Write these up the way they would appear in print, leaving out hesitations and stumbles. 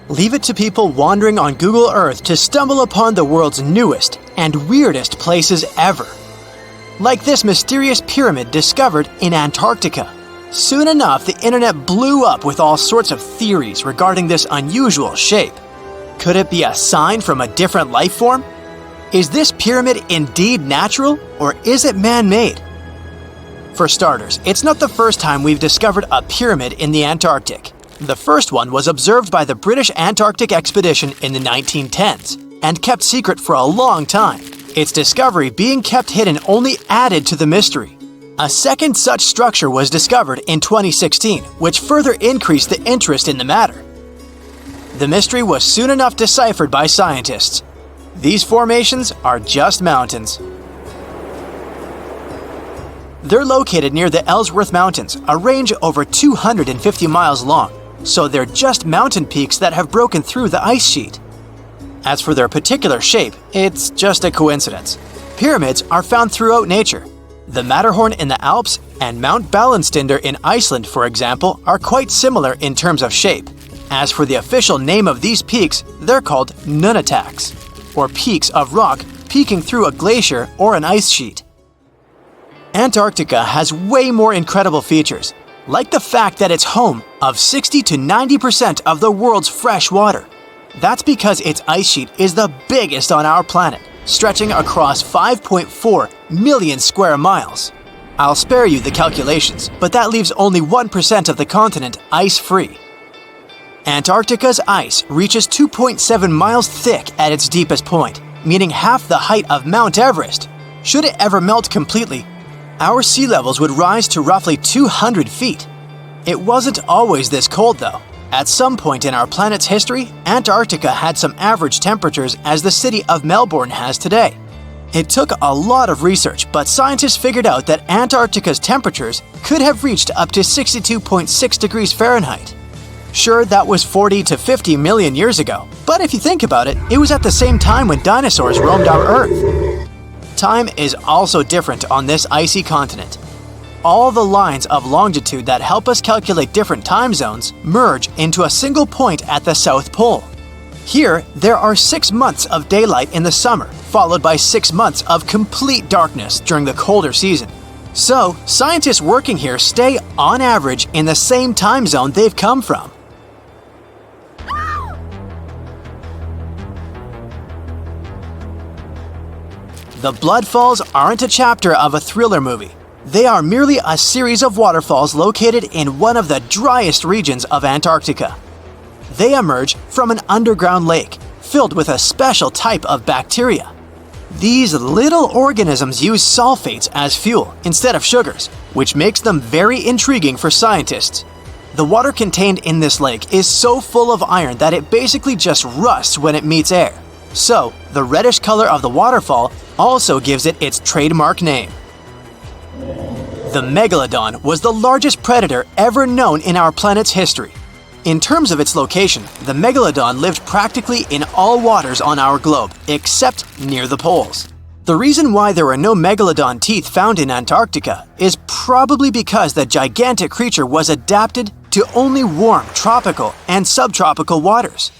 Leave it to people wandering on Google Earth to stumble upon the world's newest and weirdest places ever. Like this mysterious pyramid discovered in Antarctica. Soon enough, the internet blew up with all sorts of theories regarding this unusual shape. Could it be a sign from a different life form? Is this pyramid indeed natural, or is it man-made? For starters, it's not the first time we've discovered a pyramid in the Antarctic. The first one was observed by the British Antarctic expedition in the 1910s and kept secret for a long time. Its discovery being kept hidden only added to the mystery. A second such structure was discovered in 2016, which further increased the interest in the matter. The mystery was soon enough deciphered by scientists. These formations are just mountains. They're located near the Ellsworth Mountains, a range over 250 miles long, so they're just mountain peaks that have broken through the ice sheet. As for their particular shape, it's just a coincidence. Pyramids are found throughout nature. The Matterhorn in the Alps and Mount Ballenstinder in Iceland, for example, are quite similar in terms of shape. As for the official name of these peaks, they're called nunataks, or peaks of rock peeking through a glacier or an ice sheet. Antarctica has way more incredible features, like the fact that it's home of 60 to 90% of the world's fresh water. That's because its ice sheet is the biggest on our planet, stretching across 5.4 million square miles. I'll spare you the calculations, but that leaves only 1% of the continent ice-free. Antarctica's ice reaches 2.7 miles thick at its deepest point, meaning half the height of Mount Everest. Should it ever melt completely, our sea levels would rise to roughly 200 feet. It wasn't always this cold, though. At some point in our planet's history, Antarctica had some average temperatures as the city of Melbourne has today. It took a lot of research, but scientists figured out that Antarctica's temperatures could have reached up to 62.6 degrees Fahrenheit. Sure, that was 40 to 50 million years ago, but if you think about it, it was at the same time when dinosaurs roamed our Earth. Time is also different on this icy continent. All the lines of longitude that help us calculate different time zones merge into a single point at the South Pole. Here, there are 6 months of daylight in the summer, followed by 6 months of complete darkness during the colder season. So, scientists working here stay, on average, in the same time zone they've come from. The Blood Falls aren't a chapter of a thriller movie. They are merely a series of waterfalls located in one of the driest regions of Antarctica. They emerge from an underground lake filled with a special type of bacteria. These little organisms use sulfates as fuel instead of sugars, which makes them very intriguing for scientists. The water contained in this lake is so full of iron that it basically just rusts when it meets air. So, the reddish color of the waterfall also gives it its trademark name. The megalodon was the largest predator ever known in our planet's history. In terms of its location, the megalodon lived practically in all waters on our globe, except near the poles. The reason why there are no megalodon teeth found in Antarctica is probably because the gigantic creature was adapted to only warm tropical and subtropical waters.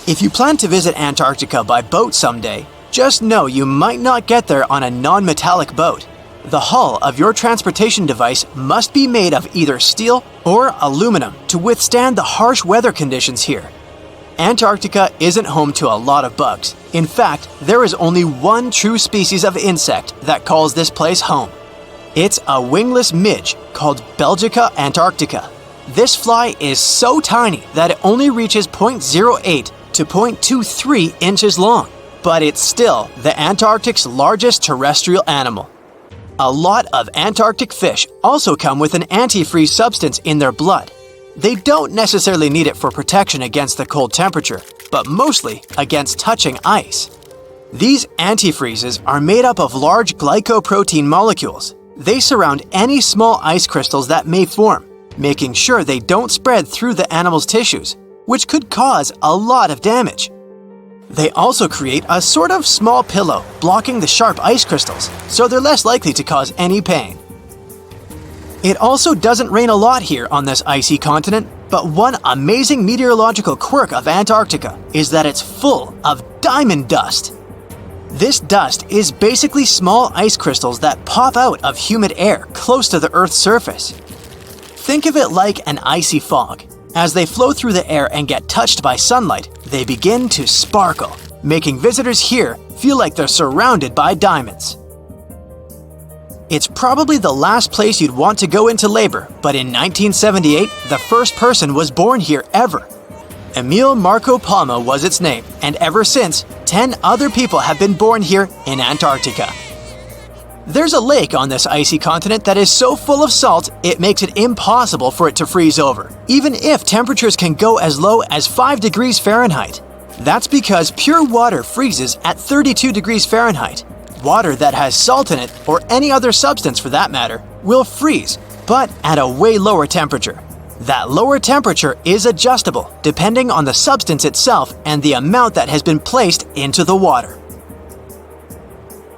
If you plan to visit Antarctica by boat someday, just know you might not get there on a non-metallic boat. The hull of your transportation device must be made of either steel or aluminum to withstand the harsh weather conditions here. Antarctica isn't home to a lot of bugs. In fact, there is only one true species of insect that calls this place home. It's a wingless midge called Belgica antarctica. This fly is so tiny that it only reaches 0.08 to 0.23 inches long, but it's still the Antarctic's largest terrestrial animal. A lot of Antarctic fish also come with an antifreeze substance in their blood. They don't necessarily need it for protection against the cold temperature, but mostly against touching ice. These antifreezes are made up of large glycoprotein molecules. They surround any small ice crystals that may form, making sure they don't spread through the animal's tissues, which could cause a lot of damage. They also create a sort of small pillow blocking the sharp ice crystals, so they're less likely to cause any pain. It also doesn't rain a lot here on this icy continent, But one amazing meteorological quirk of Antarctica is that it's full of diamond dust. This dust is basically small ice crystals that pop out of humid air close to the Earth's surface. Think of it like an icy fog. As they flow through the air and get touched by sunlight, they begin to sparkle, making visitors here feel like they're surrounded by diamonds. It's probably the last place you'd want to go into labor, but in 1978, the first person was born here ever. Emil Marco Palma was its name, and ever since, 10 other people have been born here in Antarctica. There's a lake on this icy continent that is so full of salt, it makes it impossible for it to freeze over, even if temperatures can go as low as 5 degrees Fahrenheit. That's because pure water freezes at 32 degrees Fahrenheit. Water that has salt in it, or any other substance for that matter, will freeze, but at a way lower temperature. That lower temperature is adjustable depending on the substance itself and the amount that has been placed into the water.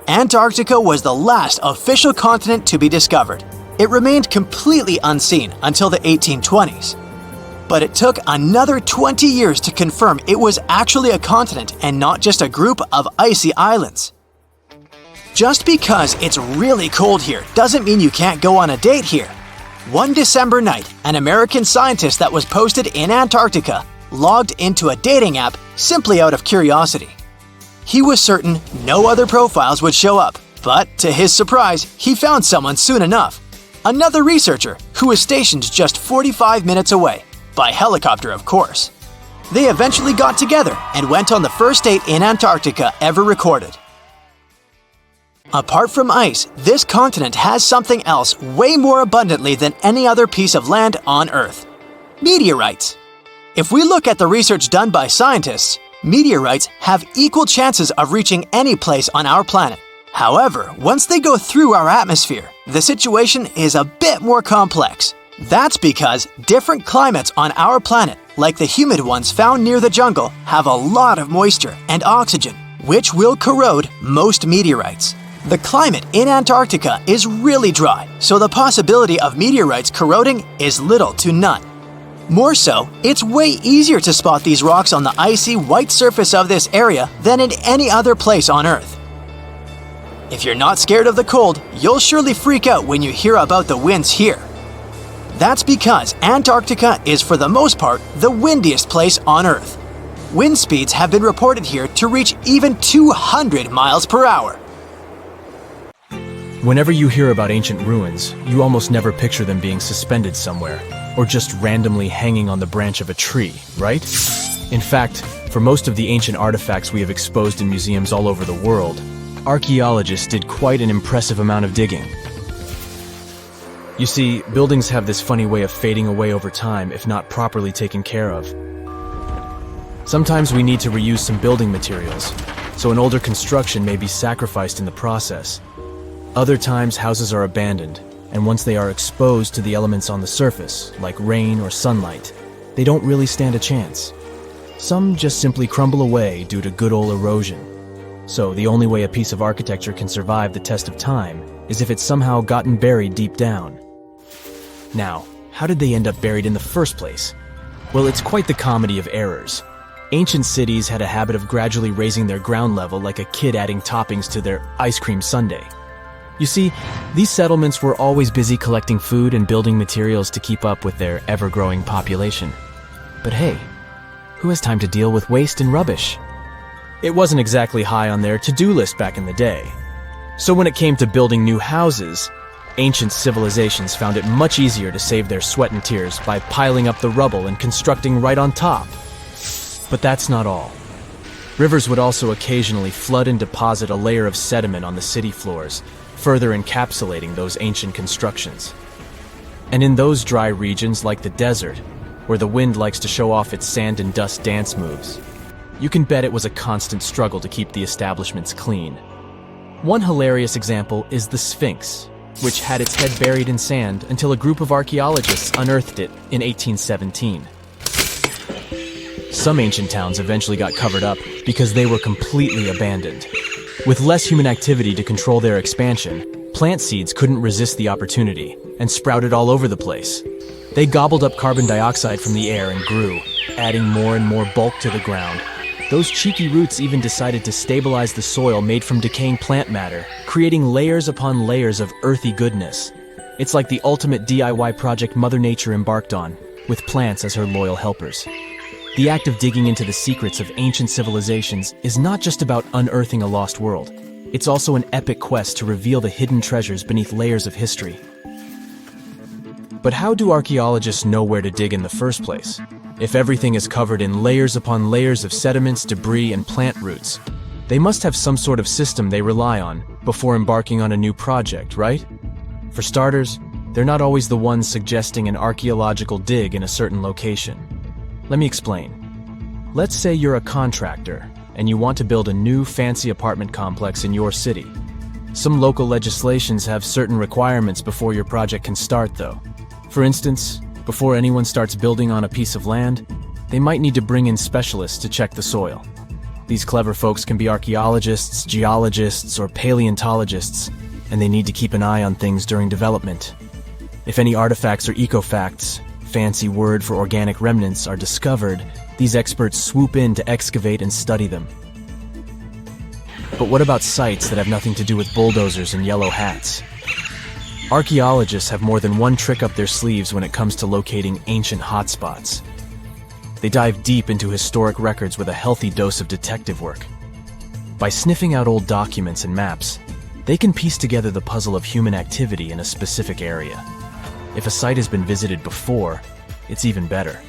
Antarctica was the last official continent to be discovered. It remained completely unseen until the 1820s. But it took another 20 years to confirm it was actually a continent and not just a group of icy islands. Just because it's really cold here doesn't mean you can't go on a date here. One December night, an American scientist that was posted in Antarctica logged into a dating app simply out of curiosity. He was certain no other profiles would show up, but to his surprise, he found someone soon enough. Another researcher who was stationed just 45 minutes away, by helicopter of course. They eventually got together and went on the first date in Antarctica ever recorded. Apart from ice, this continent has something else way more abundantly than any other piece of land on Earth: meteorites. If we look at the research done by scientists, meteorites have equal chances of reaching any place on our planet. However, once they go through our atmosphere, the situation is a bit more complex. That's because different climates on our planet, like the humid ones found near the jungle, have a lot of moisture and oxygen, which will corrode most meteorites. The climate in Antarctica is really dry, so the possibility of meteorites corroding is little to none. More so, it's way easier to spot these rocks on the icy white surface of this area than in any other place on Earth. If you're not scared of the cold, you'll surely freak out when you hear about the winds here. That's because Antarctica is for the most part the windiest place on Earth. Wind speeds have been reported here to reach even 200 miles per hour. Whenever you hear about ancient ruins, you almost never picture them being suspended somewhere, or just randomly hanging on the branch of a tree, right? In fact, for most of the ancient artifacts we have exposed in museums all over the world, archaeologists did quite an impressive amount of digging. You see, buildings have this funny way of fading away over time if not properly taken care of. Sometimes we need to reuse some building materials, so an older construction may be sacrificed in the process. Other times, houses are abandoned, and once they are exposed to the elements on the surface, like rain or sunlight, they don't really stand a chance. Some just simply crumble away due to good old erosion. So the only way a piece of architecture can survive the test of time is if it's somehow gotten buried deep down. Now, how did they end up buried in the first place? Well, it's quite the comedy of errors. Ancient cities had a habit of gradually raising their ground level like a kid adding toppings to their ice cream sundae. You see, these settlements were always busy collecting food and building materials to keep up with their ever-growing population. But hey, who has time to deal with waste and rubbish? It wasn't exactly high on their to-do list back in the day. So when it came to building new houses, ancient civilizations found it much easier to save their sweat and tears by piling up the rubble and constructing right on top. But that's not all. Rivers would also occasionally flood and deposit a layer of sediment on the city floors, further encapsulating those ancient constructions. And in those dry regions like the desert, where the wind likes to show off its sand and dust dance moves, you can bet it was a constant struggle to keep the establishments clean. One hilarious example is the Sphinx, which had its head buried in sand until a group of archaeologists unearthed it in 1817. Some ancient towns eventually got covered up because they were completely abandoned. With less human activity to control their expansion, plant seeds couldn't resist the opportunity and sprouted all over the place. They gobbled up carbon dioxide from the air and grew, adding more and more bulk to the ground. Those cheeky roots even decided to stabilize the soil made from decaying plant matter, creating layers upon layers of earthy goodness. It's like the ultimate DIY project Mother Nature embarked on, with plants as her loyal helpers. The act of digging into the secrets of ancient civilizations is not just about unearthing a lost world. It's also an epic quest to reveal the hidden treasures beneath layers of history. But how do archaeologists know where to dig in the first place? If everything is covered in layers upon layers of sediments, debris, and plant roots, they must have some sort of system they rely on before embarking on a new project, right? For starters, they're not always the ones suggesting an archaeological dig in a certain location. Let me explain. Let's say you're a contractor and you want to build a new fancy apartment complex in your city. Some local legislations have certain requirements before your project can start, though. For instance, before anyone starts building on a piece of land, they might need to bring in specialists to check the soil. These clever folks can be archaeologists, geologists, or paleontologists, and they need to keep an eye on things during development. If any artifacts or ecofacts, fancy word for organic remnants, are discovered, these experts swoop in to excavate and study them. But what about sites that have nothing to do with bulldozers and yellow hats? Archaeologists have more than one trick up their sleeves when it comes to locating ancient hotspots. They dive deep into historic records with a healthy dose of detective work. By sniffing out old documents and maps, they can piece together the puzzle of human activity in a specific area. If a site has been visited before, it's even better.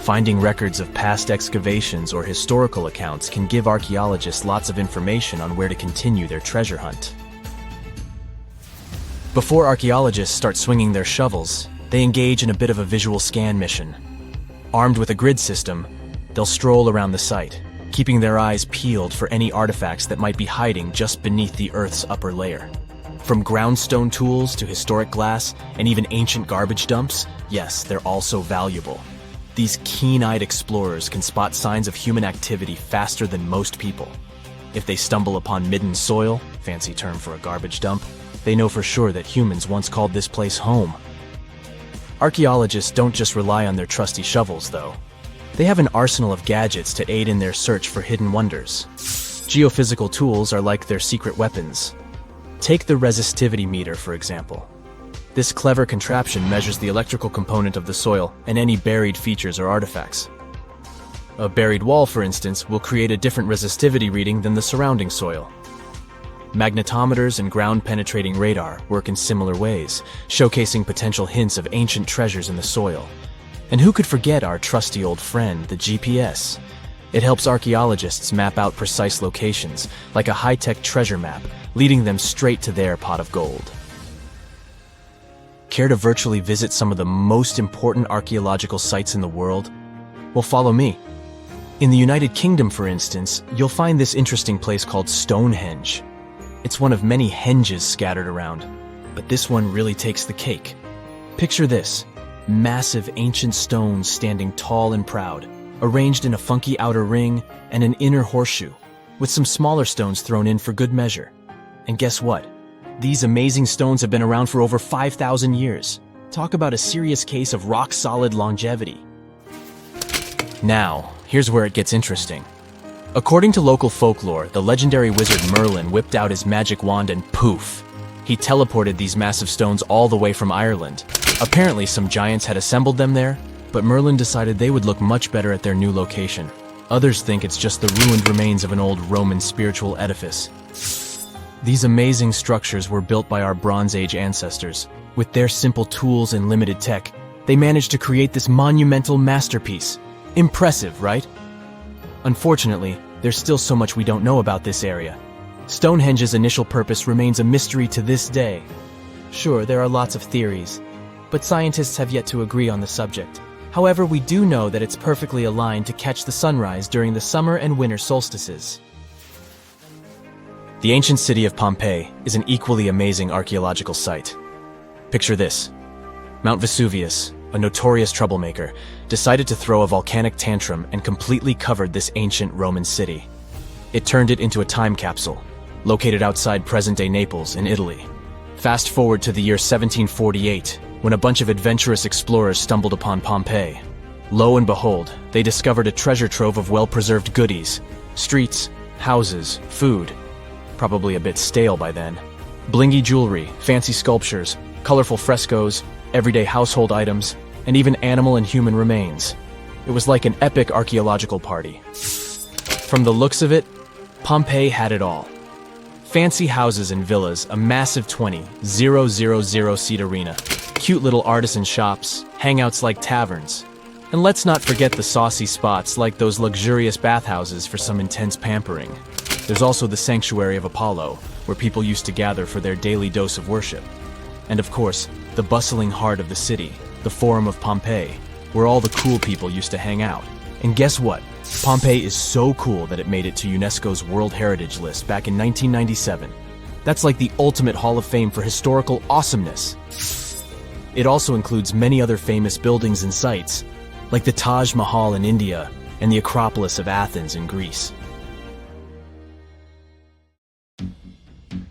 Finding records of past excavations or historical accounts can give archaeologists lots of information on where to continue their treasure hunt. Before archaeologists start swinging their shovels, they engage in a bit of a visual scan mission. Armed with a grid system, they'll stroll around the site, keeping their eyes peeled for any artifacts that might be hiding just beneath the Earth's upper layer. From groundstone tools to historic glass and even ancient garbage dumps, yes, they're also valuable. These keen-eyed explorers can spot signs of human activity faster than most people. If they stumble upon midden soil, fancy term for a garbage dump, they know for sure that humans once called this place home. Archaeologists don't just rely on their trusty shovels, though. They have an arsenal of gadgets to aid in their search for hidden wonders. Geophysical tools are like their secret weapons. Take the resistivity meter, for example. This clever contraption measures the electrical component of the soil and any buried features or artifacts. A buried wall, for instance, will create a different resistivity reading than the surrounding soil. Magnetometers and ground-penetrating radar work in similar ways, showcasing potential hints of ancient treasures in the soil. And who could forget our trusty old friend, the GPS? It helps archaeologists map out precise locations, like a high-tech treasure map, leading them straight to their pot of gold. Care to virtually visit some of the most important archaeological sites in the world? Well, follow me. In the United Kingdom, for instance, you'll find this interesting place called Stonehenge. It's one of many henges scattered around, but this one really takes the cake. Picture this: massive ancient stones standing tall and proud, arranged in a funky outer ring and an inner horseshoe, with some smaller stones thrown in for good measure. And guess what? These amazing stones have been around for over 5,000 years. Talk about a serious case of rock-solid longevity. Now, here's where it gets interesting. According to local folklore, the legendary wizard Merlin whipped out his magic wand and poof! He teleported these massive stones all the way from Ireland. Apparently, some giants had assembled them there, but Merlin decided they would look much better at their new location. Others think it's just the ruined remains of an old Roman spiritual edifice. These amazing structures were built by our Bronze Age ancestors. With their simple tools and limited tech, they managed to create this monumental masterpiece. Impressive, right? Unfortunately, there's still so much we don't know about this area. Stonehenge's initial purpose remains a mystery to this day. Sure, there are lots of theories, but scientists have yet to agree on the subject. However, we do know that it's perfectly aligned to catch the sunrise during the summer and winter solstices. The ancient city of Pompeii is an equally amazing archaeological site. Picture this. Mount Vesuvius, a notorious troublemaker, decided to throw a volcanic tantrum and completely covered this ancient Roman city. It turned it into a time capsule, located outside present-day Naples in Italy. Fast forward to the year 1748, when a bunch of adventurous explorers stumbled upon Pompeii. Lo and behold, they discovered a treasure trove of well-preserved goodies: streets, houses, food. Probably a bit stale by then. Blingy jewelry, fancy sculptures, colorful frescoes, everyday household items, and even animal and human remains. It was like an epic archaeological party. From the looks of it, Pompeii had it all. Fancy houses and villas, a massive 20,000-seat arena, cute little artisan shops, hangouts like taverns. And let's not forget the saucy spots like those luxurious bathhouses for some intense pampering. There's also the Sanctuary of Apollo, where people used to gather for their daily dose of worship. And of course, the bustling heart of the city, the Forum of Pompeii, where all the cool people used to hang out. And guess what? Pompeii is so cool that it made it to UNESCO's World Heritage List back in 1997. That's like the ultimate Hall of Fame for historical awesomeness. It also includes many other famous buildings and sites, like the Taj Mahal in India and the Acropolis of Athens in Greece.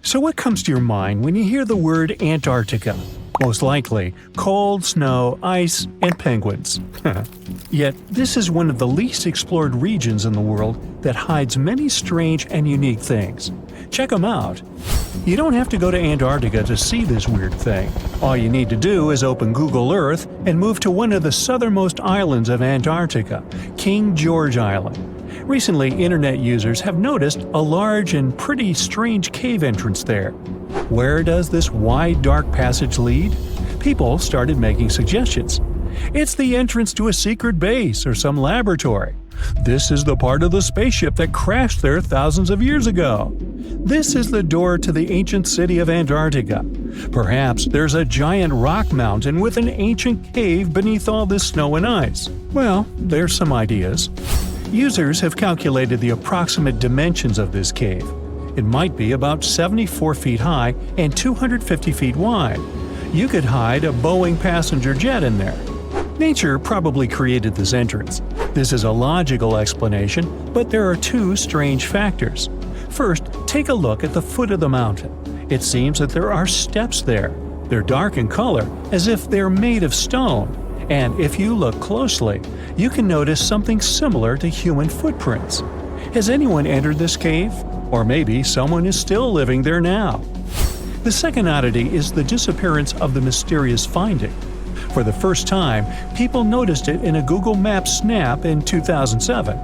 So what comes to your mind when you hear the word Antarctica? Most likely, cold, snow, ice, and penguins. Yet, this is one of the least explored regions in the world that hides many strange and unique things. Check them out. You don't have to go to Antarctica to see this weird thing. All you need to do is open Google Earth and move to one of the southernmost islands of Antarctica, King George Island. Recently, internet users have noticed a large and pretty strange cave entrance there. Where does this wide, dark passage lead? People started making suggestions. It's the entrance to a secret base or some laboratory. This is the part of the spaceship that crashed there thousands of years ago. This is the door to the ancient city of Antarctica. Perhaps there's a giant rock mountain with an ancient cave beneath all this snow and ice. Well, there's some ideas. Users have calculated the approximate dimensions of this cave. It might be about 74 feet high and 250 feet wide. You could hide a Boeing passenger jet in there. Nature probably created this entrance. This is a logical explanation, but there are two strange factors. First, take a look at the foot of the mountain. It seems that there are steps there. They're dark in color, as if they're made of stone. And if you look closely, you can notice something similar to human footprints. Has anyone entered this cave? Or maybe someone is still living there now. The second oddity is the disappearance of the mysterious finding. For the first time, people noticed it in a Google Maps snap in 2007.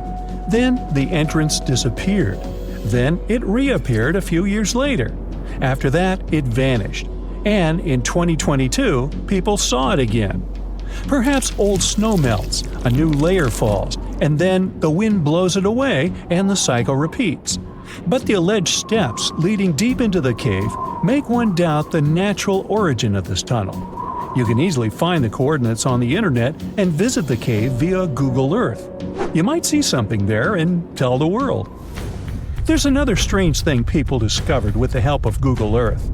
Then the entrance disappeared. Then it reappeared a few years later. After that, it vanished. And in 2022, people saw it again. Perhaps old snow melts, a new layer falls, and then the wind blows it away and the cycle repeats. But the alleged steps leading deep into the cave make one doubt the natural origin of this tunnel. You can easily find the coordinates on the internet and visit the cave via Google Earth. You might see something there and tell the world. There's another strange thing people discovered with the help of Google Earth.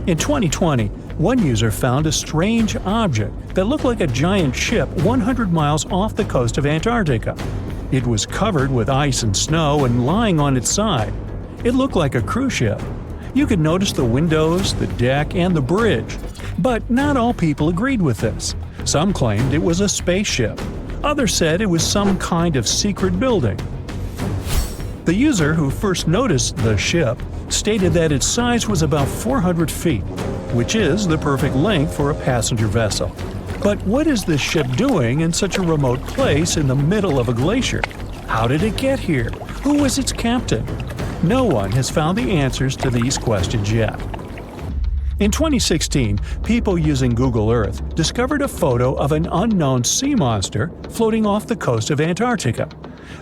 In 2020, one user found a strange object that looked like a giant ship 100 miles off the coast of Antarctica. It was covered with ice and snow and lying on its side. It looked like a cruise ship. You could notice the windows, the deck, and the bridge. But not all people agreed with this. Some claimed it was a spaceship. Others said it was some kind of secret building. The user who first noticed the ship stated that its size was about 400 feet, which is the perfect length for a passenger vessel. But what is this ship doing in such a remote place in the middle of a glacier? How did it get here? Who was its captain? No one has found the answers to these questions yet. In 2016, people using Google Earth discovered a photo of an unknown sea monster floating off the coast of Antarctica.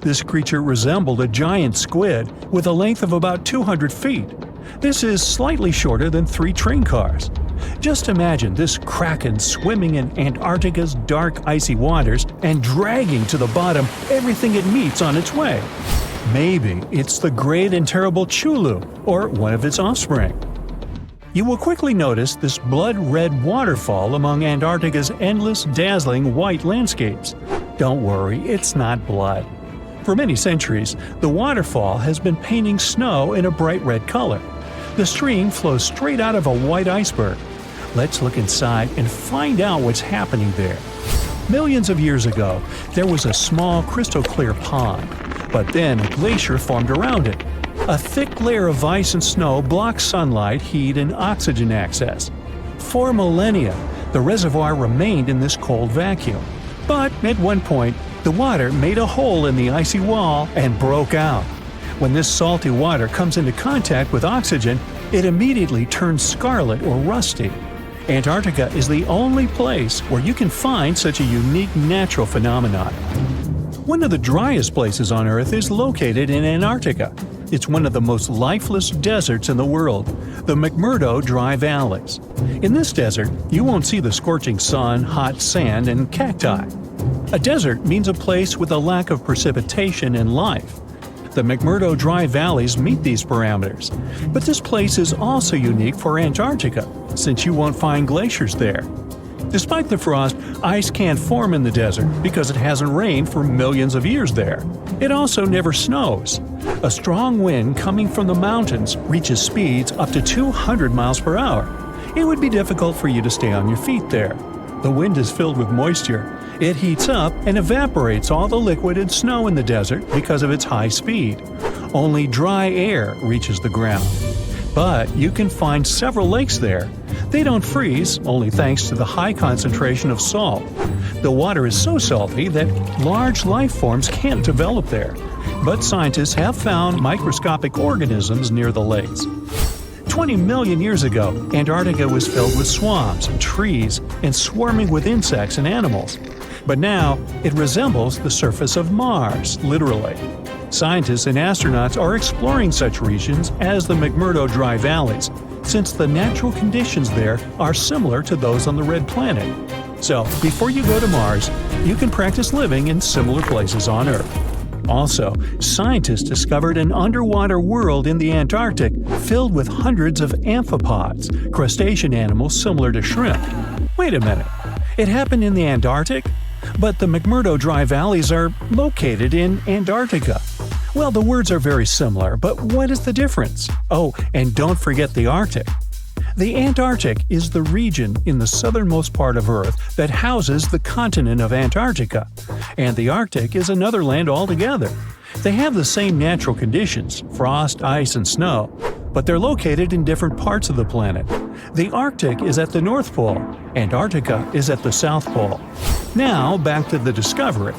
This creature resembled a giant squid with a length of about 200 feet. This is slightly shorter than 3 train cars. Just imagine this kraken swimming in Antarctica's dark, icy waters and dragging to the bottom everything it meets on its way. Maybe it's the great and terrible Chulu, or one of its offspring. You will quickly notice this blood-red waterfall among Antarctica's endless, dazzling white landscapes. Don't worry, it's not blood. For many centuries, the waterfall has been painting snow in a bright red color. The stream flows straight out of a white iceberg. Let's look inside and find out what's happening there. Millions of years ago, there was a small crystal-clear pond, but then a glacier formed around it. A thick layer of ice and snow blocked sunlight, heat, and oxygen access. For millennia, the reservoir remained in this cold vacuum. But at one point, the water made a hole in the icy wall and broke out. When this salty water comes into contact with oxygen, it immediately turns scarlet or rusty. Antarctica is the only place where you can find such a unique natural phenomenon. One of the driest places on Earth is located in Antarctica. It's one of the most lifeless deserts in the world, the McMurdo Dry Valleys. In this desert, you won't see the scorching sun, hot sand, and cacti. A desert means a place with a lack of precipitation and life. The McMurdo Dry Valleys meet these parameters. But this place is also unique for Antarctica, since you won't find glaciers there. Despite the frost, ice can't form in the desert because it hasn't rained for millions of years there. It also never snows. A strong wind coming from the mountains reaches speeds up to 200 miles per hour. It would be difficult for you to stay on your feet there. The wind is filled with moisture. It heats up and evaporates all the liquid and snow in the desert because of its high speed. Only dry air reaches the ground. But you can find several lakes there. They don't freeze, only thanks to the high concentration of salt. The water is so salty that large life forms can't develop there. But scientists have found microscopic organisms near the lakes. 20 million years ago, Antarctica was filled with swamps and trees and swarming with insects and animals. But now, it resembles the surface of Mars, literally. Scientists and astronauts are exploring such regions as the McMurdo Dry Valleys, since the natural conditions there are similar to those on the Red Planet. So, before you go to Mars, you can practice living in similar places on Earth. Also, scientists discovered an underwater world in the Antarctic filled with hundreds of amphipods, crustacean animals similar to shrimp. Wait a minute, it happened in the Antarctic? But the McMurdo Dry Valleys are located in Antarctica. Well, the words are very similar, but what is the difference? Oh, and don't forget the Arctic. The Antarctic is the region in the southernmost part of Earth that houses the continent of Antarctica, and the Arctic is another land altogether. They have the same natural conditions, frost, ice, and snow, but they're located in different parts of the planet. The Arctic is at the North Pole, Antarctica is at the South Pole. Now, back to the discovery.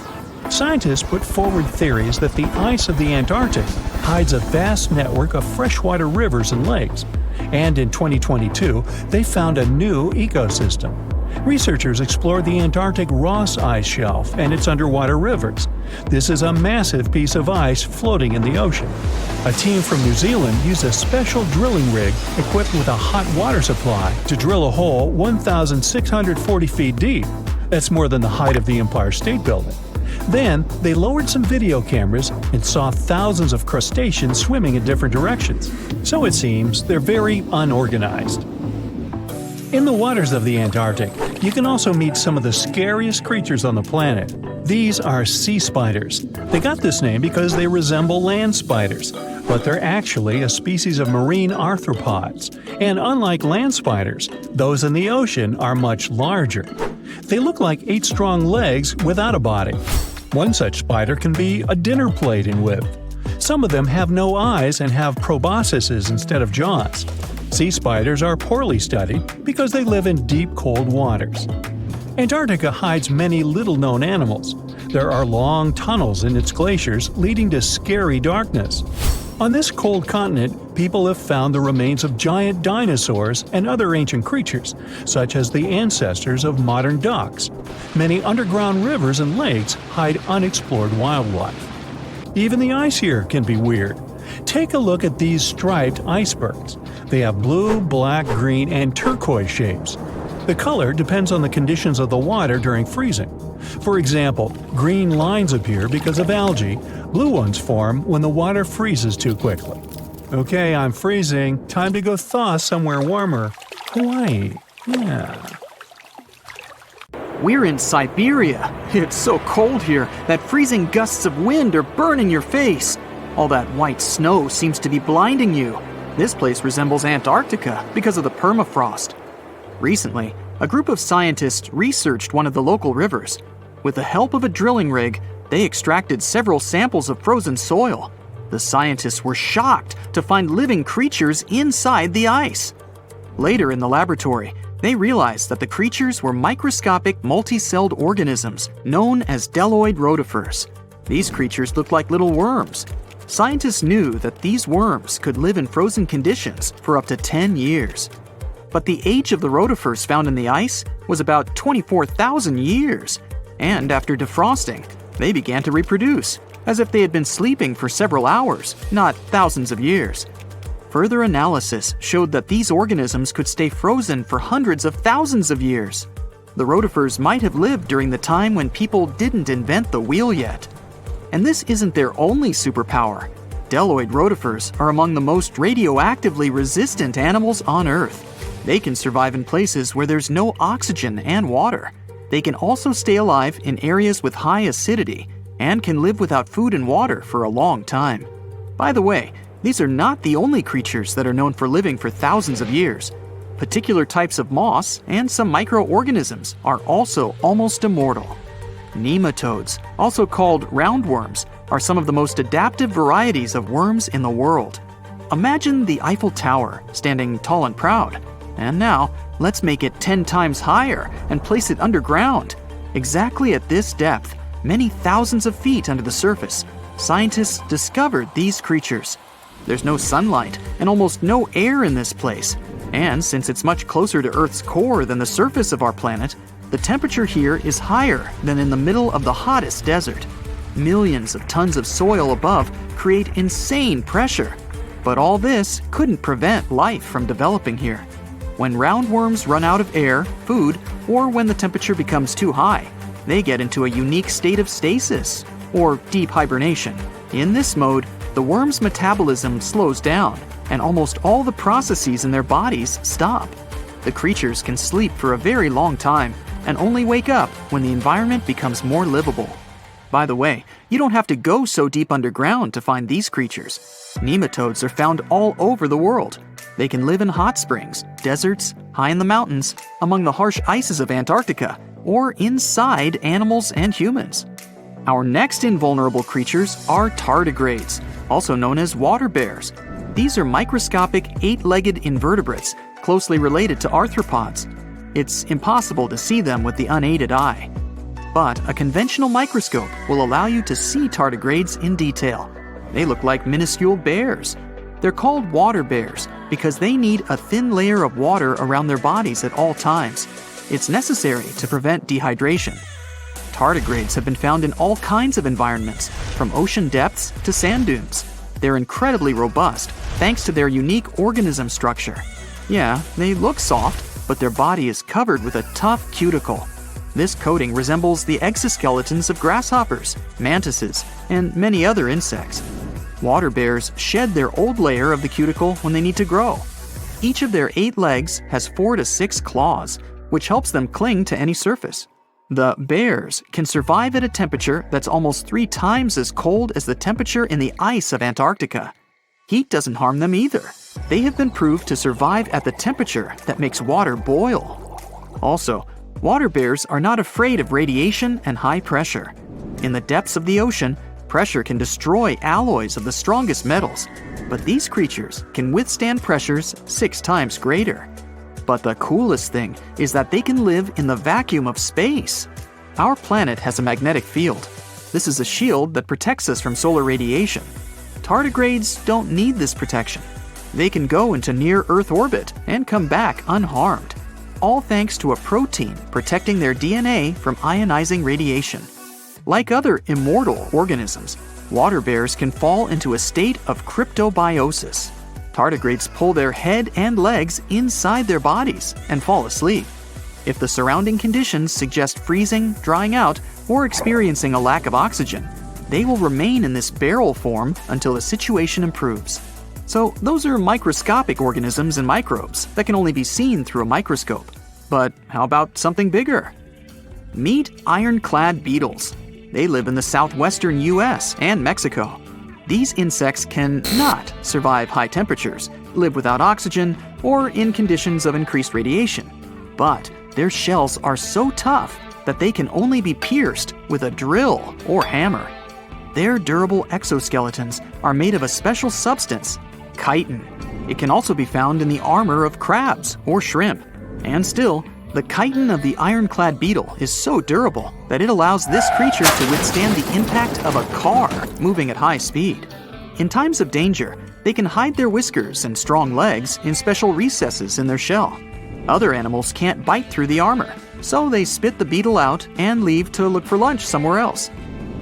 Scientists put forward theories that the ice of the Antarctic hides a vast network of freshwater rivers and lakes. And in 2022, they found a new ecosystem. Researchers explored the Antarctic Ross Ice Shelf and its underwater rivers. This is a massive piece of ice floating in the ocean. A team from New Zealand used a special drilling rig equipped with a hot water supply to drill a hole 1,640 feet deep. That's more than the height of the Empire State Building. Then, they lowered some video cameras and saw thousands of crustaceans swimming in different directions. So it seems they're very unorganized. In the waters of the Antarctic, you can also meet some of the scariest creatures on the planet. These are sea spiders. They got this name because they resemble land spiders, but they're actually a species of marine arthropods. And unlike land spiders, those in the ocean are much larger. They look like 8 strong legs without a body. One such spider can be a dinner plate in width. Some of them have no eyes and have proboscises instead of jaws. Sea spiders are poorly studied because they live in deep, cold waters. Antarctica hides many little-known animals. There are long tunnels in its glaciers leading to scary darkness. On this cold continent, people have found the remains of giant dinosaurs and other ancient creatures, such as the ancestors of modern ducks. Many underground rivers and lakes hide unexplored wildlife. Even the ice here can be weird. Take a look at these striped icebergs. They have blue, black, green, and turquoise shapes. The color depends on the conditions of the water during freezing. For example, green lines appear because of algae. Blue ones form when the water freezes too quickly. Okay, I'm freezing. Time to go thaw somewhere warmer. Hawaii. Yeah. We're in Siberia. It's so cold here that freezing gusts of wind are burning your face. All that white snow seems to be blinding you. This place resembles Antarctica because of the permafrost. Recently, a group of scientists researched one of the local rivers. With the help of a drilling rig, they extracted several samples of frozen soil. The scientists were shocked to find living creatures inside the ice. Later in the laboratory, they realized that the creatures were microscopic multi-celled organisms known as deloid rotifers. These creatures looked like little worms. Scientists knew that these worms could live in frozen conditions for up to 10 years. But the age of the rotifers found in the ice was about 24,000 years. And after defrosting, they began to reproduce, as if they had been sleeping for several hours, not thousands of years. Further analysis showed that these organisms could stay frozen for hundreds of thousands of years. The rotifers might have lived during the time when people didn't invent the wheel yet. And this isn't their only superpower. Deloid rotifers are among the most radioactively resistant animals on Earth. They can survive in places where there's no oxygen and water. They can also stay alive in areas with high acidity and can live without food and water for a long time. By the way, these are not the only creatures that are known for living for thousands of years. Particular types of moss and some microorganisms are also almost immortal. Nematodes, also called roundworms, are some of the most adaptive varieties of worms in the world. Imagine the Eiffel Tower standing tall and proud. And now, let's make it 10 times higher and place it underground. Exactly at this depth, many thousands of feet under the surface, scientists discovered these creatures. There's no sunlight and almost no air in this place. And since it's much closer to Earth's core than the surface of our planet, the temperature here is higher than in the middle of the hottest desert. Millions of tons of soil above create insane pressure. But all this couldn't prevent life from developing here. When roundworms run out of air, food, or when the temperature becomes too high, they get into a unique state of stasis, or deep hibernation. In this mode, the worm's metabolism slows down, and almost all the processes in their bodies stop. The creatures can sleep for a very long time, and only wake up when the environment becomes more livable. By the way, you don't have to go so deep underground to find these creatures. Nematodes are found all over the world. They can live in hot springs, deserts, high in the mountains, among the harsh ices of Antarctica, or inside animals and humans. Our next invulnerable creatures are tardigrades, also known as water bears. These are microscopic, eight-legged invertebrates closely related to arthropods. It's impossible to see them with the unaided eye. But a conventional microscope will allow you to see tardigrades in detail. They look like minuscule bears. They're called water bears because they need a thin layer of water around their bodies at all times. It's necessary to prevent dehydration. Tardigrades have been found in all kinds of environments, from ocean depths to sand dunes. They're incredibly robust thanks to their unique organism structure. Yeah, they look soft, but their body is covered with a tough cuticle. This coating resembles the exoskeletons of grasshoppers, mantises, and many other insects. Water bears shed their old layer of the cuticle when they need to grow. Each of their 8 legs has 4 to 6 claws, which helps them cling to any surface. The bears can survive at a temperature that's almost 3 times as cold as the temperature in the ice of Antarctica. Heat doesn't harm them either. They have been proved to survive at the temperature that makes water boil. Also, water bears are not afraid of radiation and high pressure. In the depths of the ocean, pressure can destroy alloys of the strongest metals, but these creatures can withstand pressures 6 times greater. But the coolest thing is that they can live in the vacuum of space. Our planet has a magnetic field. This is a shield that protects us from solar radiation. Tardigrades don't need this protection. They can go into near-Earth orbit and come back unharmed, all thanks to a protein protecting their DNA from ionizing radiation. Like other immortal organisms, water bears can fall into a state of cryptobiosis. Tardigrades pull their head and legs inside their bodies and fall asleep. If the surrounding conditions suggest freezing, drying out, or experiencing a lack of oxygen, they will remain in this barrel form until the situation improves. So those are microscopic organisms and microbes that can only be seen through a microscope. But how about something bigger? Meet ironclad beetles. They live in the southwestern US and Mexico. These insects can not survive high temperatures, live without oxygen, or in conditions of increased radiation. But their shells are so tough that they can only be pierced with a drill or hammer. Their durable exoskeletons are made of a special substance, chitin. It can also be found in the armor of crabs or shrimp. And still, the chitin of the ironclad beetle is so durable that it allows this creature to withstand the impact of a car moving at high speed. In times of danger, they can hide their whiskers and strong legs in special recesses in their shell. Other animals can't bite through the armor, so they spit the beetle out and leave to look for lunch somewhere else.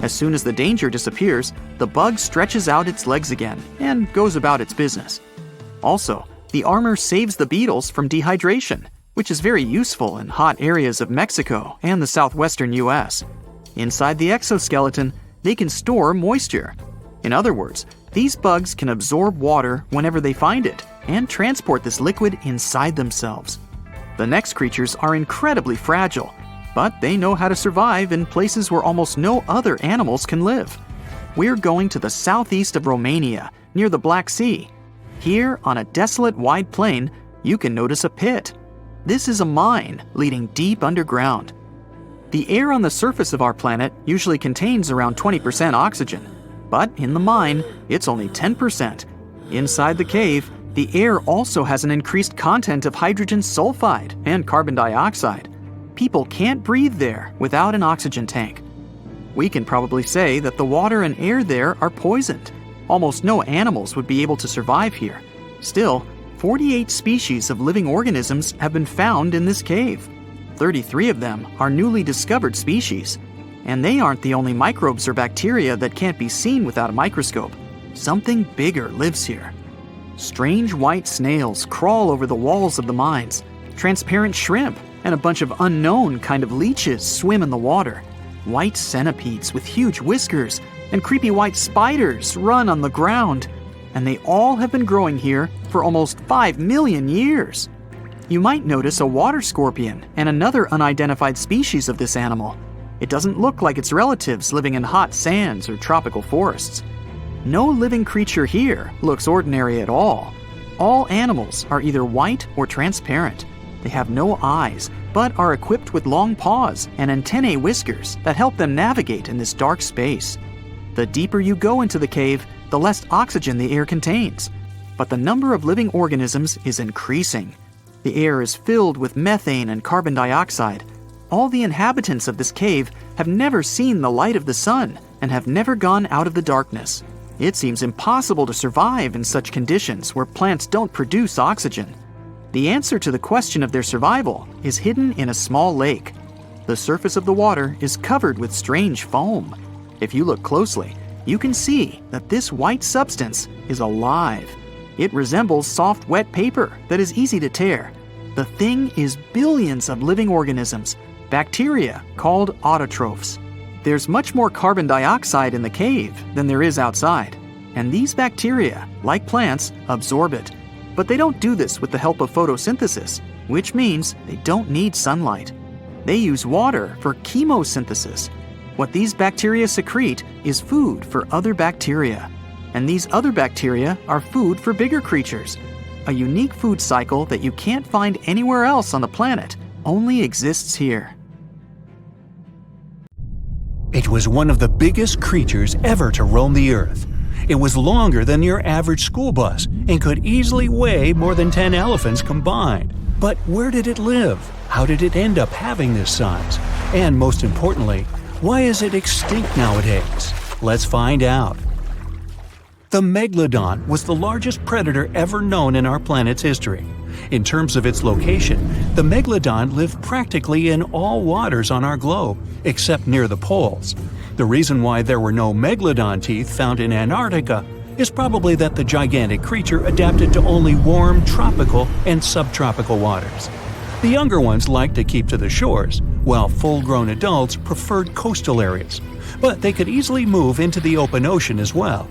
As soon as the danger disappears, the bug stretches out its legs again and goes about its business. Also, the armor saves the beetles from dehydration, which is very useful in hot areas of Mexico and the southwestern US. Inside the exoskeleton, they can store moisture. In other words, these bugs can absorb water whenever they find it and transport this liquid inside themselves. The next creatures are incredibly fragile, but they know how to survive in places where almost no other animals can live. We're going to the southeast of Romania, near the Black Sea. Here, on a desolate wide plain, you can notice a pit. This is a mine leading deep underground. The air on the surface of our planet usually contains around 20% oxygen, but in the mine, it's only 10%. Inside the cave, the air also has an increased content of hydrogen sulfide and carbon dioxide. People can't breathe there without an oxygen tank. We can probably say that the water and air there are poisoned. Almost no animals would be able to survive here. Still, 48 species of living organisms have been found in this cave. 33 of them are newly discovered species. And they aren't the only microbes or bacteria that can't be seen without a microscope. Something bigger lives here. Strange white snails crawl over the walls of the mines. Transparent shrimp and a bunch of unknown kind of leeches swim in the water. White centipedes with huge whiskers and creepy white spiders run on the ground. And they all have been growing here for almost 5 million years. You might notice a water scorpion and another unidentified species of this animal. It doesn't look like its relatives living in hot sands or tropical forests. No living creature here looks ordinary at all. All animals are either white or transparent. They have no eyes, but are equipped with long paws and antennae whiskers that help them navigate in this dark space. The deeper you go into the cave, the less oxygen the air contains. But the number of living organisms is increasing. The air is filled with methane and carbon dioxide. All the inhabitants of this cave have never seen the light of the sun and have never gone out of the darkness. It seems impossible to survive in such conditions where plants don't produce oxygen. The answer to the question of their survival is hidden in a small lake. The surface of the water is covered with strange foam. If you look closely, you can see that this white substance is alive. It resembles soft, wet paper that is easy to tear. The thing is billions of living organisms, bacteria called autotrophs. There's much more carbon dioxide in the cave than there is outside, and these bacteria, like plants, absorb it. But they don't do this with the help of photosynthesis, which means they don't need sunlight. They use water for chemosynthesis. What these bacteria secrete is food for other bacteria, and these other bacteria are food for bigger creatures. A unique food cycle that you can't find anywhere else on the planet only exists here. It was one of the biggest creatures ever to roam the Earth. It was longer than your average school bus and could easily weigh more than 10 elephants combined. But where did it live? How did it end up having this size? And most importantly, why is it extinct nowadays? Let's find out. The megalodon was the largest predator ever known in our planet's history. In terms of its location, the megalodon lived practically in all waters on our globe, except near the poles. The reason why there were no megalodon teeth found in Antarctica is probably that the gigantic creature adapted to only warm tropical and subtropical waters. The younger ones liked to keep to the shores, while full-grown adults preferred coastal areas, but they could easily move into the open ocean as well.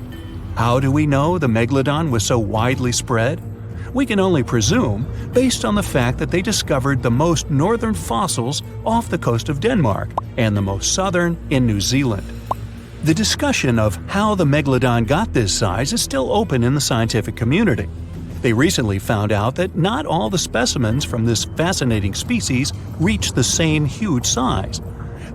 How do we know the megalodon was so widely spread? We can only presume, based on the fact that they discovered the most northern fossils off the coast of Denmark and the most southern in New Zealand. The discussion of how the megalodon got this size is still open in the scientific community. They recently found out that not all the specimens from this fascinating species reach the same huge size.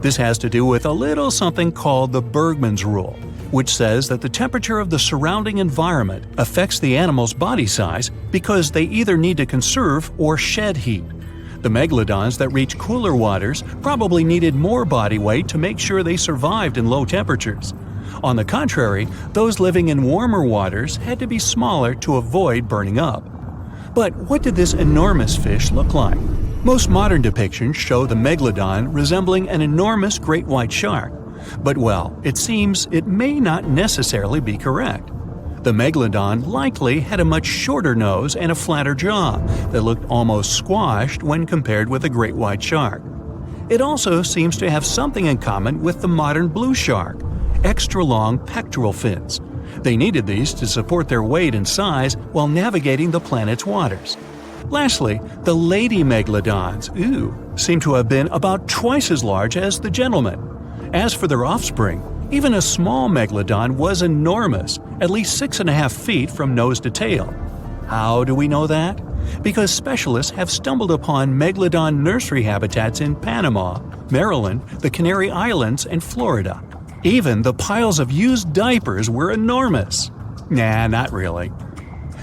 This has to do with a little something called the Bergmann's rule, which says that the temperature of the surrounding environment affects the animal's body size because they either need to conserve or shed heat. The megalodons that reach cooler waters probably needed more body weight to make sure they survived in low temperatures. On the contrary, those living in warmer waters had to be smaller to avoid burning up. But what did this enormous fish look like? Most modern depictions show the megalodon resembling an enormous great white shark. But well, it seems it may not necessarily be correct. The megalodon likely had a much shorter nose and a flatter jaw that looked almost squashed when compared with a great white shark. It also seems to have something in common with the modern blue shark: extra-long pectoral fins. They needed these to support their weight and size while navigating the planet's waters. Lastly, the lady megalodons, seem to have been about twice as large as the gentlemen. As for their offspring, even a small megalodon was enormous, at least 6.5 feet from nose to tail. How do we know that? Because specialists have stumbled upon megalodon nursery habitats in Panama, Maryland, the Canary Islands, and Florida. Even the piles of used diapers were enormous. Nah, not really.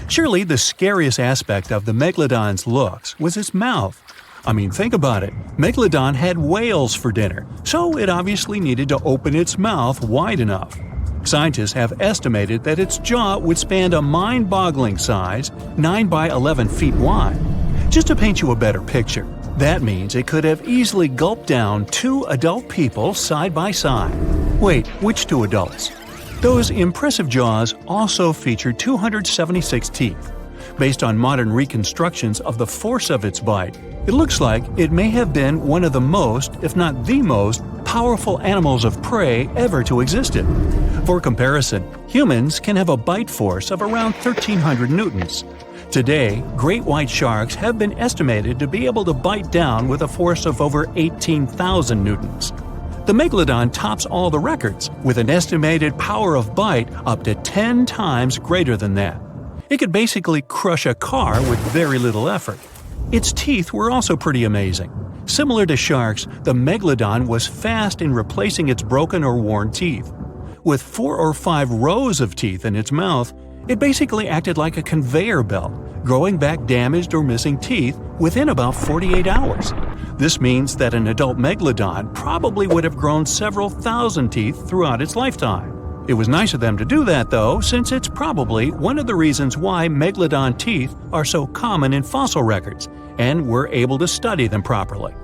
Surely the scariest aspect of the megalodon's looks was its mouth. I mean, think about it. Megalodon had whales for dinner, so it obviously needed to open its mouth wide enough. Scientists have estimated that its jaw would span a mind-boggling size, 9 by 11 feet wide. Just to paint you a better picture, that means it could have easily gulped down 2 adult people side by side. Wait, which 2 adults? Those impressive jaws also feature 276 teeth. Based on modern reconstructions of the force of its bite, it looks like it may have been one of the most, if not the most, powerful animals of prey ever to exist. For comparison, humans can have a bite force of around 1,300 newtons. Today, great white sharks have been estimated to be able to bite down with a force of over 18,000 newtons. The megalodon tops all the records, with an estimated power of bite up to 10 times greater than that. It could basically crush a car with very little effort. Its teeth were also pretty amazing. Similar to sharks, the megalodon was fast in replacing its broken or worn teeth. With 4 or 5 rows of teeth in its mouth, it basically acted like a conveyor belt, growing back damaged or missing teeth within about 48 hours. This means that an adult megalodon probably would have grown several thousand teeth throughout its lifetime. It was nice of them to do that, though, since it's probably one of the reasons why megalodon teeth are so common in fossil records, and we're able to study them properly.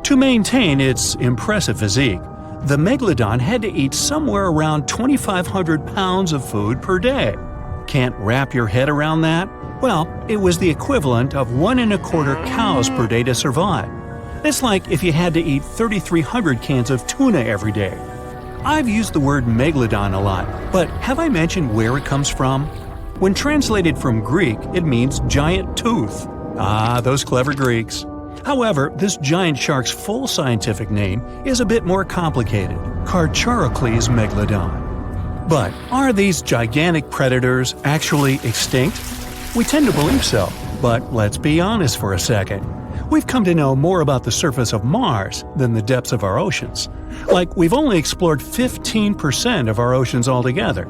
To maintain its impressive physique, the megalodon had to eat somewhere around 2,500 pounds of food per day. Can't wrap your head around that? Well, it was the equivalent of 1¼ cows per day to survive. It's like if you had to eat 3,300 cans of tuna every day. I've used the word megalodon a lot, but have I mentioned where it comes from? When translated from Greek, it means giant tooth. Ah, those clever Greeks. However, this giant shark's full scientific name is a bit more complicated: Carcharocles megalodon. But are these gigantic predators actually extinct? We tend to believe so, but let's be honest for a second. We've come to know more about the surface of Mars than the depths of our oceans. Like, we've only explored 15% of our oceans altogether.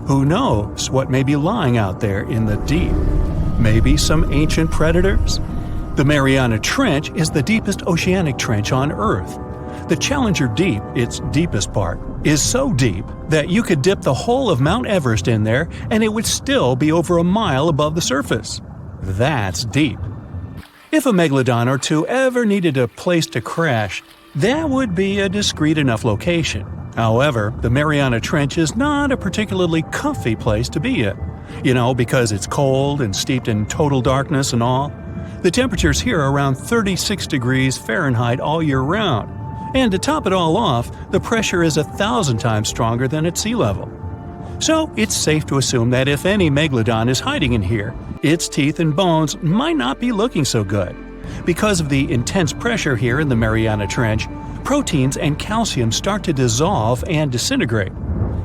Who knows what may be lying out there in the deep? Maybe some ancient predators? The Mariana Trench is the deepest oceanic trench on Earth. The Challenger Deep, its deepest part, is so deep that you could dip the whole of Mount Everest in there and it would still be over a mile above the surface. That's deep. If a megalodon or 2 ever needed a place to crash, that would be a discreet enough location. However, the Mariana Trench is not a particularly comfy place to be in. Because it's cold and steeped in total darkness and all. The temperatures here are around 36 degrees Fahrenheit all year round. And to top it all off, the pressure is 1,000 times stronger than at sea level. So it's safe to assume that if any megalodon is hiding in here, its teeth and bones might not be looking so good. Because of the intense pressure here in the Mariana Trench, proteins and calcium start to dissolve and disintegrate.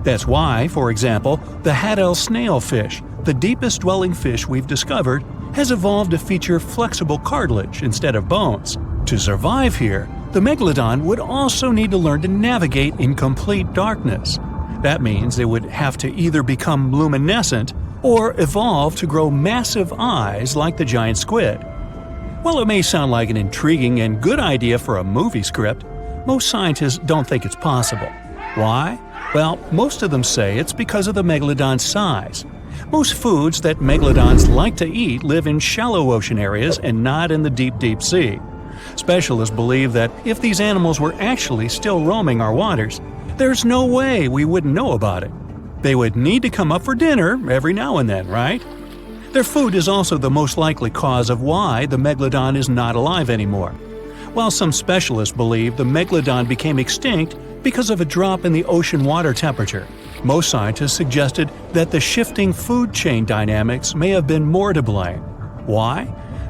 That's why, for example, the Haddell snailfish, the deepest dwelling fish we've discovered has evolved to feature flexible cartilage instead of bones. To survive here, the megalodon would also need to learn to navigate in complete darkness. That means they would have to either become luminescent or evolve to grow massive eyes like the giant squid. While it may sound like an intriguing and good idea for a movie script, most scientists don't think it's possible. Why? Well, most of them say it's because of the megalodon's size. Most foods that megalodons like to eat live in shallow ocean areas and not in the deep sea. Specialists believe that if these animals were actually still roaming our waters, there's no way we wouldn't know about it. They would need to come up for dinner every now and then, right? Their food is also the most likely cause of why the megalodon is not alive anymore. While some specialists believe the megalodon became extinct because of a drop in the ocean water temperature, most scientists suggested that the shifting food chain dynamics may have been more to blame. Why?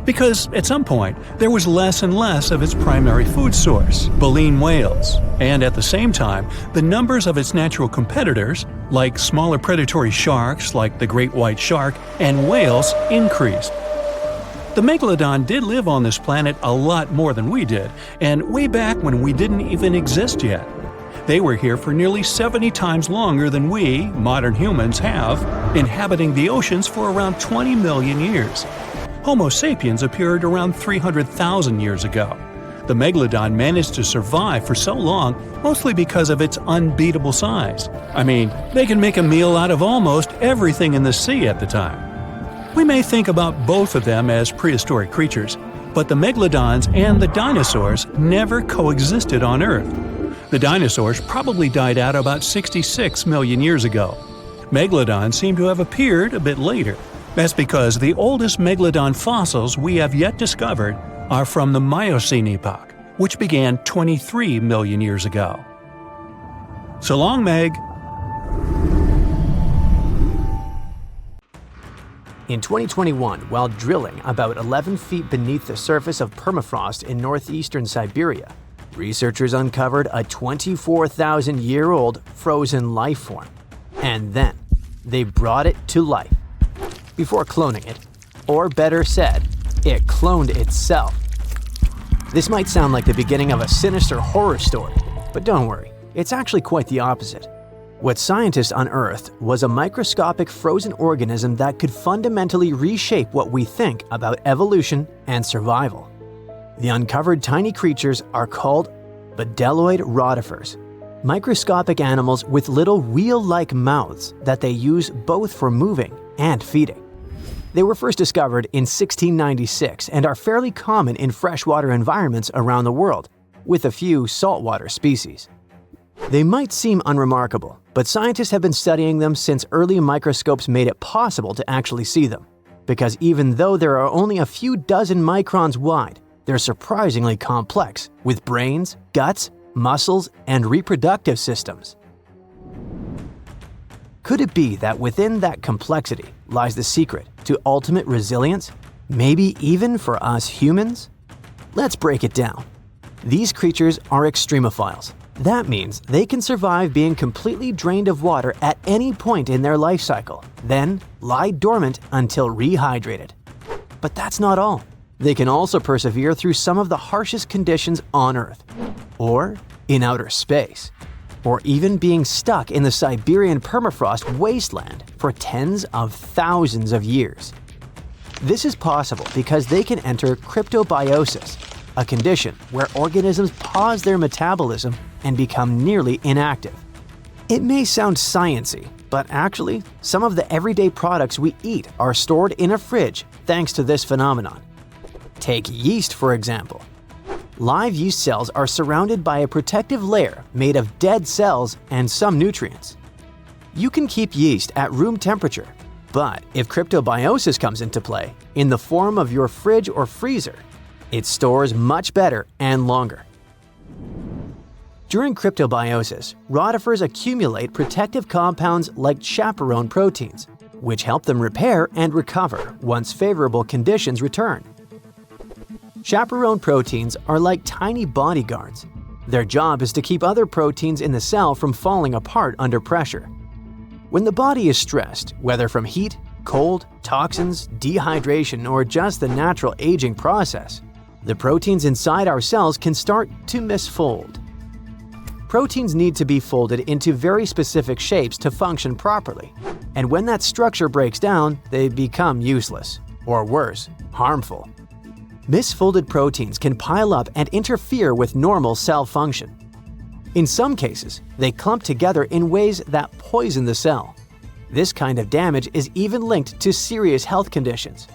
Because at some point, there was less and less of its primary food source, baleen whales, and at the same time, the numbers of its natural competitors, like smaller predatory sharks like the great white shark and whales, increased. The megalodon did live on this planet a lot more than we did, and way back when we didn't even exist yet. They were here for nearly 70 times longer than we, modern humans, have, inhabiting the oceans for around 20 million years. Homo sapiens appeared around 300,000 years ago. The megalodon managed to survive for so long mostly because of its unbeatable size. I mean, they can make a meal out of almost everything in the sea at the time. We may think about both of them as prehistoric creatures, but the megalodons and the dinosaurs never coexisted on Earth. The dinosaurs probably died out about 66 million years ago. Megalodons seem to have appeared a bit later. That's because the oldest megalodon fossils we have yet discovered are from the Miocene epoch, which began 23 million years ago. So long, Meg! In 2021, while drilling about 11 feet beneath the surface of permafrost in northeastern Siberia, researchers uncovered a 24,000-year-old frozen life form. And then, they brought it to life. Before cloning it, or better said, it cloned itself. This might sound like the beginning of a sinister horror story, but don't worry, it's actually quite the opposite. What scientists unearthed was a microscopic frozen organism that could fundamentally reshape what we think about evolution and survival. The uncovered tiny creatures are called bedelloid rotifers, microscopic animals with little wheel-like mouths that they use both for moving and feeding. They were first discovered in 1696 and are fairly common in freshwater environments around the world, with a few saltwater species. They might seem unremarkable, but scientists have been studying them since early microscopes made it possible to actually see them. Because even though there are only a few dozen microns wide, they're surprisingly complex, with brains, guts, muscles, and reproductive systems. Could it be that within that complexity lies the secret to ultimate resilience, maybe even for us humans? Let's break it down. These creatures are extremophiles. That means they can survive being completely drained of water at any point in their life cycle, then lie dormant until rehydrated. But that's not all. They can also persevere through some of the harshest conditions on Earth, or in outer space, or even being stuck in the Siberian permafrost wasteland for tens of thousands of years. This is possible because they can enter cryptobiosis, a condition where organisms pause their metabolism and become nearly inactive. It may sound sciencey, but actually, some of the everyday products we eat are stored in a fridge thanks to this phenomenon. Take yeast, for example. Live yeast cells are surrounded by a protective layer made of dead cells and some nutrients. You can keep yeast at room temperature, but if cryptobiosis comes into play, in the form of your fridge or freezer, it stores much better and longer. During cryptobiosis, rotifers accumulate protective compounds like chaperone proteins, which help them repair and recover once favorable conditions return. Chaperone proteins are like tiny bodyguards. Their job is to keep other proteins in the cell from falling apart under pressure. When the body is stressed, whether from heat, cold, toxins, dehydration, or just the natural aging process, the proteins inside our cells can start to misfold. Proteins need to be folded into very specific shapes to function properly, and when that structure breaks down, they become useless, or worse, harmful. Misfolded proteins can pile up and interfere with normal cell function. In some cases, they clump together in ways that poison the cell. This kind of damage is even linked to serious health conditions.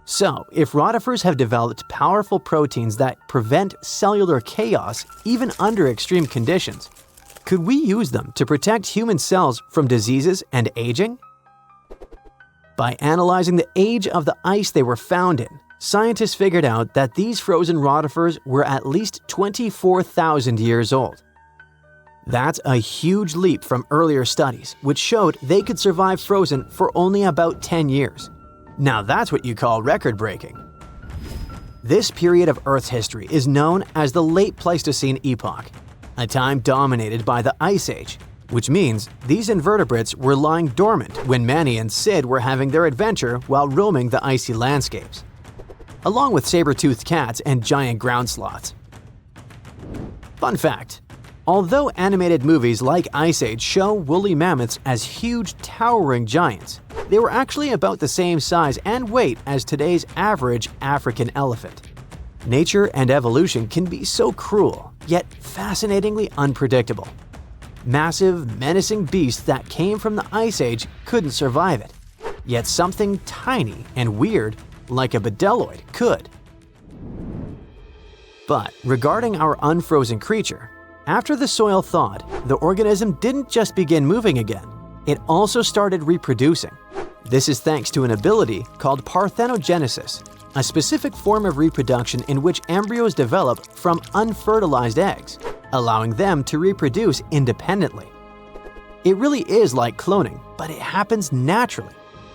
So, if rotifers have developed powerful proteins that prevent cellular chaos even under extreme conditions, could we use them to protect human cells from diseases and aging? By analyzing the age of the ice they were found in, scientists figured out that these frozen rotifers were at least 24,000 years old. That's a huge leap from earlier studies, which showed they could survive frozen for only about 10 years. Now that's what you call record-breaking. This period of Earth's history is known as the Late Pleistocene Epoch, a time dominated by the Ice Age, which means these invertebrates were lying dormant when Manny and Sid were having their adventure while roaming the icy landscapes, along with saber-toothed cats and giant ground sloths. Fun fact: although animated movies like Ice Age show woolly mammoths as huge, towering giants, they were actually about the same size and weight as today's average African elephant. Nature and evolution can be so cruel, yet fascinatingly unpredictable. Massive, menacing beasts that came from the Ice Age couldn't survive it, yet something tiny and weird, like a bdelloid, could. But regarding our unfrozen creature, after the soil thawed, the organism didn't just begin moving again, it also started reproducing. This is thanks to an ability called parthenogenesis, a specific form of reproduction in which embryos develop from unfertilized eggs, allowing them to reproduce independently. It really is like cloning, but it happens naturally.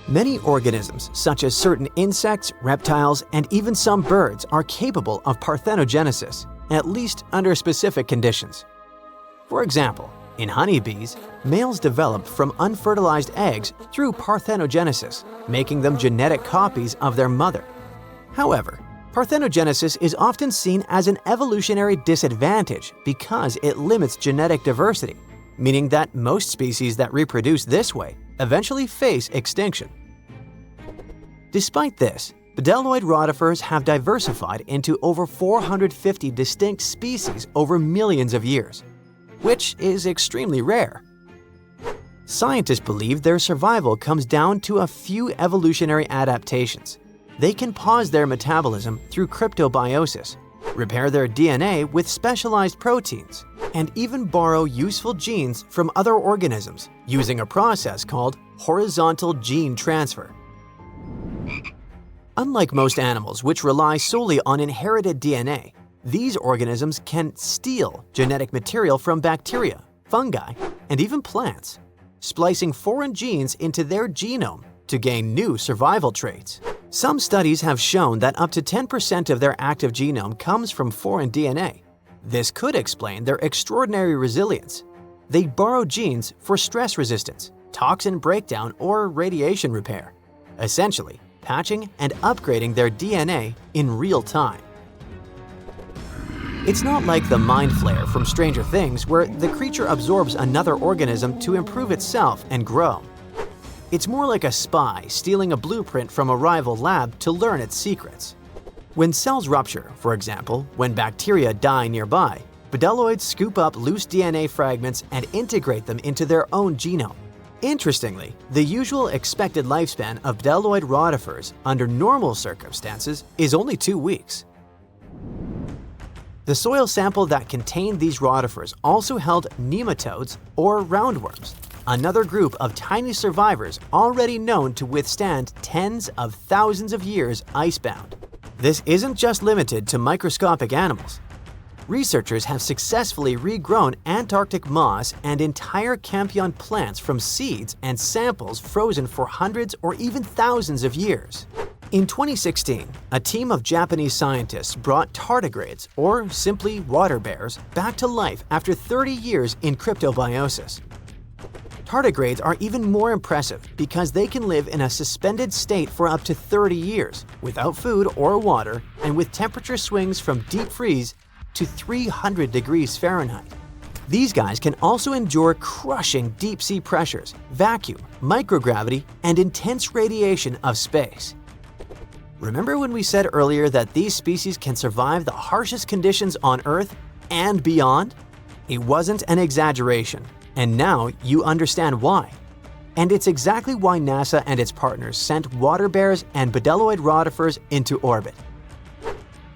Many organisms, such as certain insects, reptiles, and even some birds, are capable of parthenogenesis, at least under specific conditions. For example, in honeybees, males develop from unfertilized eggs through parthenogenesis, making them genetic copies of their mother. However, parthenogenesis is often seen as an evolutionary disadvantage because it limits genetic diversity, meaning that most species that reproduce this way eventually face extinction. Despite this, bdelloid rotifers have diversified into over 450 distinct species over millions of years, which is extremely rare. Scientists believe their survival comes down to a few evolutionary adaptations. They can pause their metabolism through cryptobiosis, repair their DNA with specialized proteins, and even borrow useful genes from other organisms using a process called horizontal gene transfer. Unlike most animals which rely solely on inherited DNA, these organisms can steal genetic material from bacteria, fungi, and even plants, splicing foreign genes into their genome to gain new survival traits. Some studies have shown that up to 10% of their active genome comes from foreign DNA. This could explain their extraordinary resilience. They borrow genes for stress resistance, toxin breakdown, or radiation repair, essentially patching and upgrading their DNA in real time. It's not like the Mind Flayer from Stranger Things, where the creature absorbs another organism to improve itself and grow. It's more like a spy stealing a blueprint from a rival lab to learn its secrets. When cells rupture, for example, when bacteria die nearby, bdelloids scoop up loose DNA fragments and integrate them into their own genome. Interestingly, the usual expected lifespan of bdelloid rotifers under normal circumstances is only 2 weeks. The soil sample that contained these rotifers also held nematodes, or roundworms, another group of tiny survivors already known to withstand tens of thousands of years icebound. This isn't just limited to microscopic animals. Researchers have successfully regrown Antarctic moss and entire Campion plants from seeds and samples frozen for hundreds or even thousands of years. In 2016, a team of Japanese scientists brought tardigrades, or simply water bears, back to life after 30 years in cryptobiosis. Tardigrades are even more impressive because they can live in a suspended state for up to 30 years without food or water and with temperature swings from deep freeze to 300 degrees Fahrenheit. These guys can also endure crushing deep-sea pressures, vacuum, microgravity, and intense radiation of space. Remember when we said earlier that these species can survive the harshest conditions on Earth and beyond? It wasn't an exaggeration, and now you understand why. And it's exactly why NASA and its partners sent water bears and bedelloid rotifers into orbit.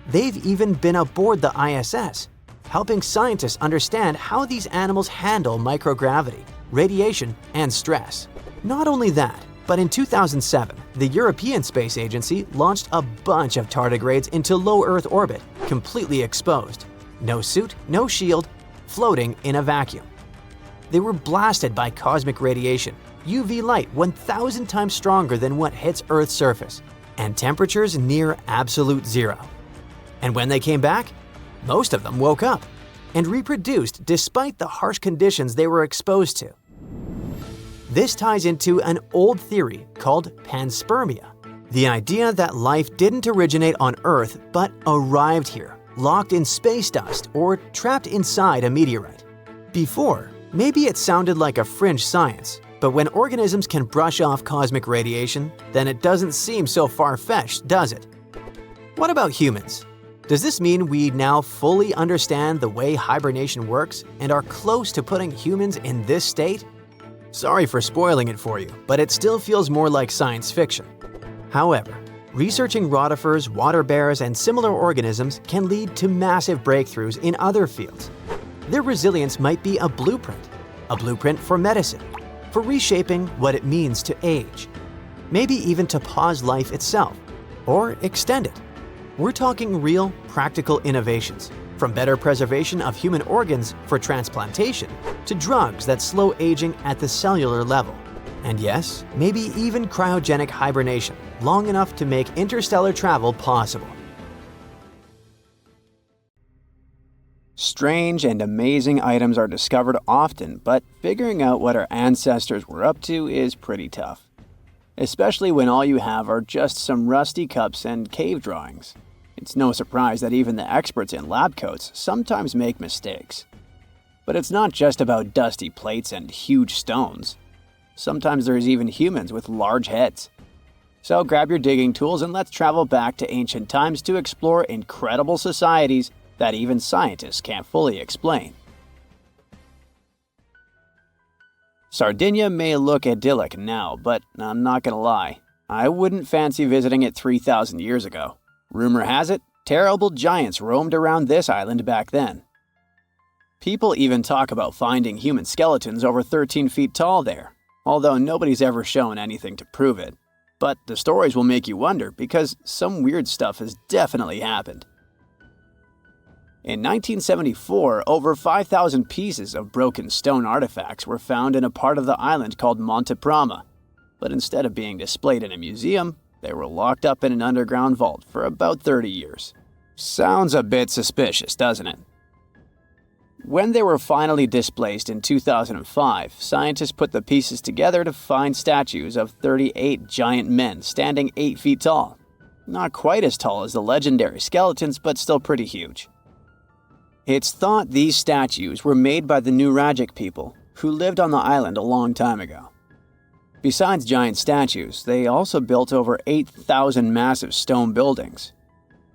They've even been aboard the ISS, helping scientists understand how these animals handle microgravity, radiation, and stress. Not only that, but in 2007, the European Space Agency launched a bunch of tardigrades into low Earth orbit, completely exposed. No suit, no shield, floating in a vacuum. They were blasted by cosmic radiation, UV light 1,000 times stronger than what hits Earth's surface, and temperatures near absolute zero. And when they came back, most of them woke up and reproduced despite the harsh conditions they were exposed to. This ties into an old theory called panspermia, the idea that life didn't originate on Earth but arrived here, locked in space dust or trapped inside a meteorite. Before, maybe it sounded like a fringe science, but when organisms can brush off cosmic radiation, then it doesn't seem so far-fetched, does it? What about humans? Does this mean we now fully understand the way hibernation works and are close to putting humans in this state? Sorry for spoiling it for you, but it still feels more like science fiction. However, researching rotifers, water bears, and similar organisms can lead to massive breakthroughs in other fields. Their resilience might be a blueprint for medicine, for reshaping what it means to age, maybe even to pause life itself, or extend it. We're talking real, practical innovations, from better preservation of human organs for transplantation to drugs that slow aging at the cellular level. And yes, maybe even cryogenic hibernation, long enough to make interstellar travel possible. Strange and amazing items are discovered often, but figuring out what our ancestors were up to is pretty tough. Especially when all you have are just some rusty cups and cave drawings. It's no surprise that even the experts in lab coats sometimes make mistakes. But it's not just about dusty plates and huge stones. Sometimes there's even humans with large heads. So grab your digging tools and let's travel back to ancient times to explore incredible societies that even scientists can't fully explain. Sardinia may look idyllic now, but I'm not gonna lie, I wouldn't fancy visiting it 3,000 years ago. Rumor has it, terrible giants roamed around this island back then. People even talk about finding human skeletons over 13 feet tall there, although nobody's ever shown anything to prove it. But the stories will make you wonder because some weird stuff has definitely happened. In 1974, over 5,000 pieces of broken stone artifacts were found in a part of the island called Monte Prama, but instead of being displayed in a museum, they were locked up in an underground vault for about 30 years. Sounds a bit suspicious, doesn't it? When they were finally displaced in 2005, scientists put the pieces together to find statues of 38 giant men standing 8 feet tall. Not quite as tall as the legendary skeletons, but still pretty huge. It's thought these statues were made by the Nuragic people, who lived on the island a long time ago. Besides giant statues, they also built over 8,000 massive stone buildings.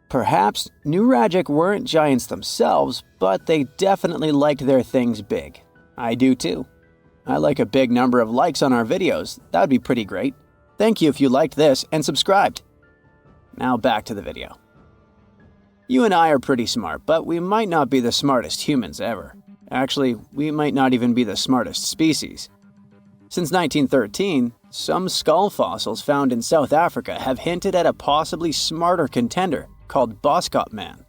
Perhaps Nuragic weren't giants themselves, but they definitely liked their things big. I do too. I like a big number of likes on our videos. That would be pretty great. Thank you if you liked this and subscribed. Now back to the video. You and I are pretty smart, but we might not be the smartest humans ever. Actually, we might not even be the smartest species. Since 1913, some skull fossils found in South Africa have hinted at a possibly smarter contender called Boskop Man.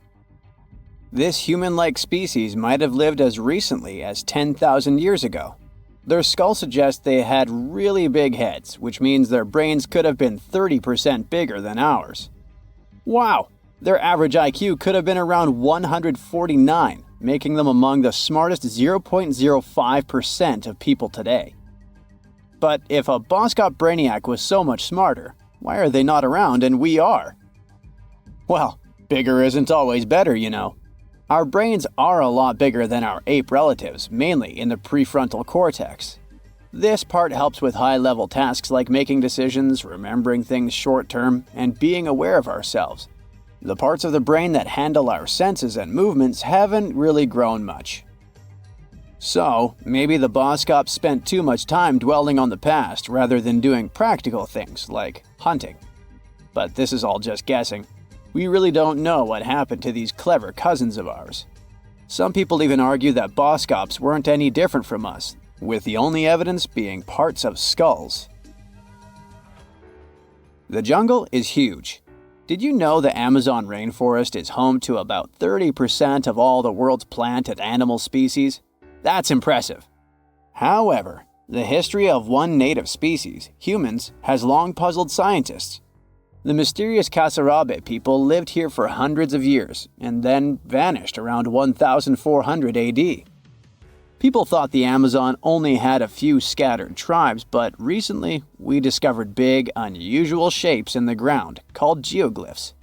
This human-like species might have lived as recently as 10,000 years ago. Their skull suggests they had really big heads, which means their brains could have been 30% bigger than ours. Wow! Their average IQ could have been around 149, making them among the smartest 0.05% of people today. But if a Boskop brainiac was so much smarter, why are they not around and we are? Well, bigger isn't always better, you know. Our brains are a lot bigger than our ape relatives, mainly in the prefrontal cortex. This part helps with high-level tasks like making decisions, remembering things short-term, and being aware of ourselves. The parts of the brain that handle our senses and movements haven't really grown much. So, maybe the Boskops spent too much time dwelling on the past rather than doing practical things like hunting. But this is all just guessing. We really don't know what happened to these clever cousins of ours. Some people even argue that Boskops weren't any different from us, with the only evidence being parts of skulls. The jungle is huge. Did you know the Amazon rainforest is home to about 30% of all the world's plant and animal species? That's impressive. However, the history of one native species, humans, has long puzzled scientists. The mysterious Kasarabe people lived here for hundreds of years and then vanished around 1400 AD. People thought the Amazon only had a few scattered tribes, but recently we discovered big, unusual shapes in the ground called geoglyphs.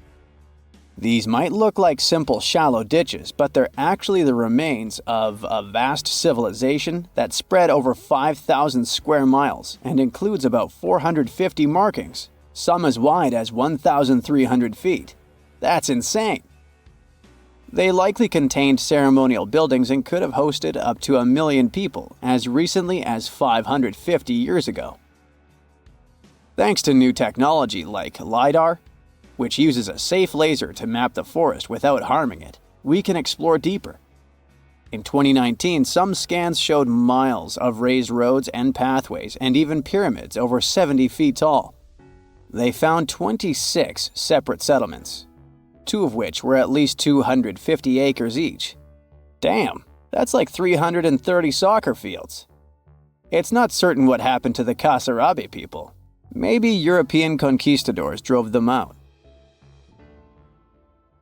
These might look like simple shallow ditches, but they're actually the remains of a vast civilization that spread over 5,000 square miles and includes about 450 markings, some as wide as 1,300 feet. That's insane! They likely contained ceremonial buildings and could have hosted up to 1 million people as recently as 550 years ago. Thanks to new technology like LiDAR, which uses a safe laser to map the forest without harming it, we can explore deeper. In 2019, some scans showed miles of raised roads and pathways and even pyramids over 70 feet tall. They found 26 separate settlements, 2 of which were at least 250 acres each. Damn, that's like 330 soccer fields. It's not certain what happened to the Kasarabe people. Maybe European conquistadors drove them out.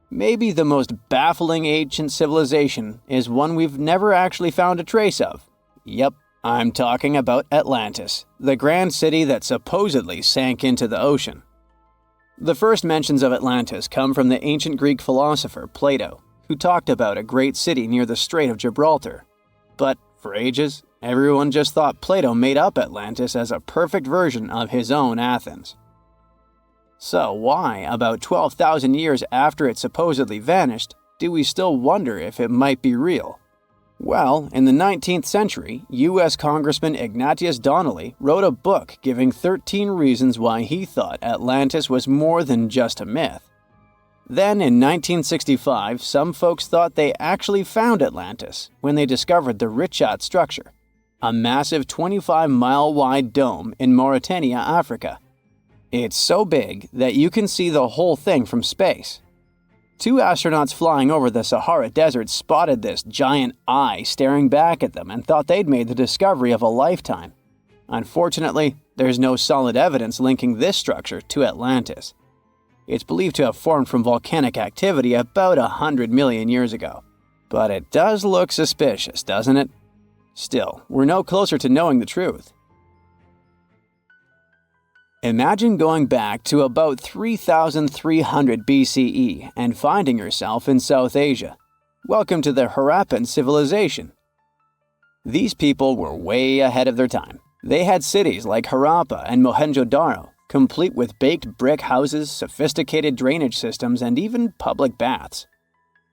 Maybe the most baffling ancient civilization is one we've never actually found a trace of. Yep, I'm talking about Atlantis, the grand city that supposedly sank into the ocean. The first mentions of Atlantis come from the ancient Greek philosopher Plato, who talked about a great city near the Strait of Gibraltar. But for ages, everyone just thought Plato made up Atlantis as a perfect version of his own Athens. So why, about 12,000 years after it supposedly vanished, do we still wonder if it might be real? Well, in the 19th century, U.S. Congressman Ignatius Donnelly wrote a book giving 13 reasons why he thought Atlantis was more than just a myth. Then, in 1965, some folks thought they actually found Atlantis when they discovered the Richat structure, a massive 25-mile-wide dome in Mauritania, Africa. It's so big that you can see the whole thing from space. 2 astronauts flying over the Sahara Desert spotted this giant eye staring back at them and thought they'd made the discovery of a lifetime. Unfortunately, there's no solid evidence linking this structure to Atlantis. It's believed to have formed from volcanic activity about 100 million years ago. But it does look suspicious, doesn't it? Still, we're no closer to knowing the truth. Imagine going back to about 3,300 BCE and finding yourself in South Asia. Welcome to the Harappan civilization. These people were way ahead of their time. They had cities like Harappa and Mohenjo-Daro, complete with baked brick houses, sophisticated drainage systems, and even public baths.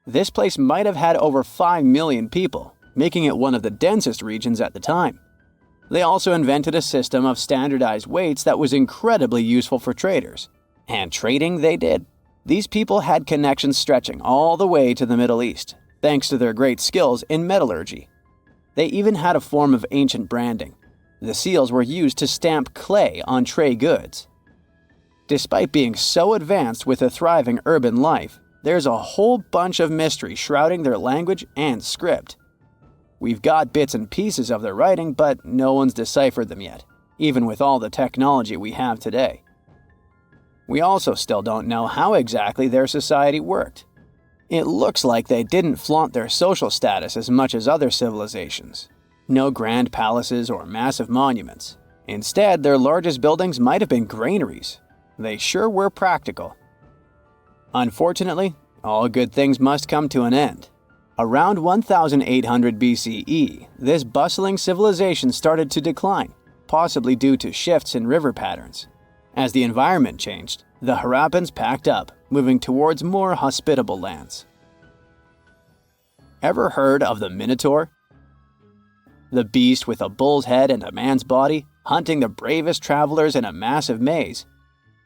This place might have had over 5 million people, making it one of the densest regions at the time. They also invented a system of standardized weights that was incredibly useful for traders. And trading they did. These people had connections stretching all the way to the Middle East, thanks to their great skills in metallurgy. They even had a form of ancient branding. The seals were used to stamp clay on trade goods. Despite being so advanced with a thriving urban life, there's a whole bunch of mystery shrouding their language and script. We've got bits and pieces of their writing, but no one's deciphered them yet, even with all the technology we have today. We also still don't know how exactly their society worked. It looks like they didn't flaunt their social status as much as other civilizations. No grand palaces or massive monuments. Instead, their largest buildings might have been granaries. They sure were practical. Unfortunately, all good things must come to an end. Around 1800 BCE, this bustling civilization started to decline, possibly due to shifts in river patterns. As the environment changed, the Harappans packed up, moving towards more hospitable lands. Ever heard of the Minotaur? The beast with a bull's head and a man's body, hunting the bravest travelers in a massive maze.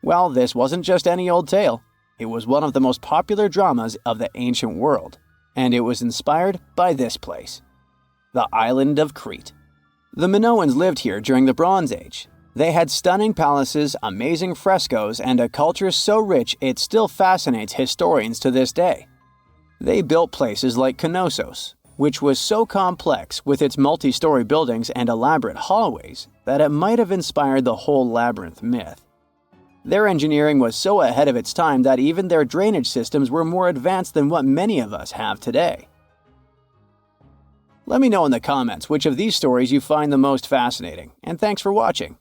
Well, this wasn't just any old tale. It was one of the most popular dramas of the ancient world, and it was inspired by this place, the island of Crete. The Minoans lived here during the Bronze Age. They had stunning palaces, amazing frescoes, and a culture so rich it still fascinates historians to this day. They built places like Knossos, which was so complex with its multi-story buildings and elaborate hallways that it might have inspired the whole labyrinth myth. Their engineering was so ahead of its time that even their drainage systems were more advanced than what many of us have today. Let me know in the comments which of these stories you find the most fascinating, and thanks for watching.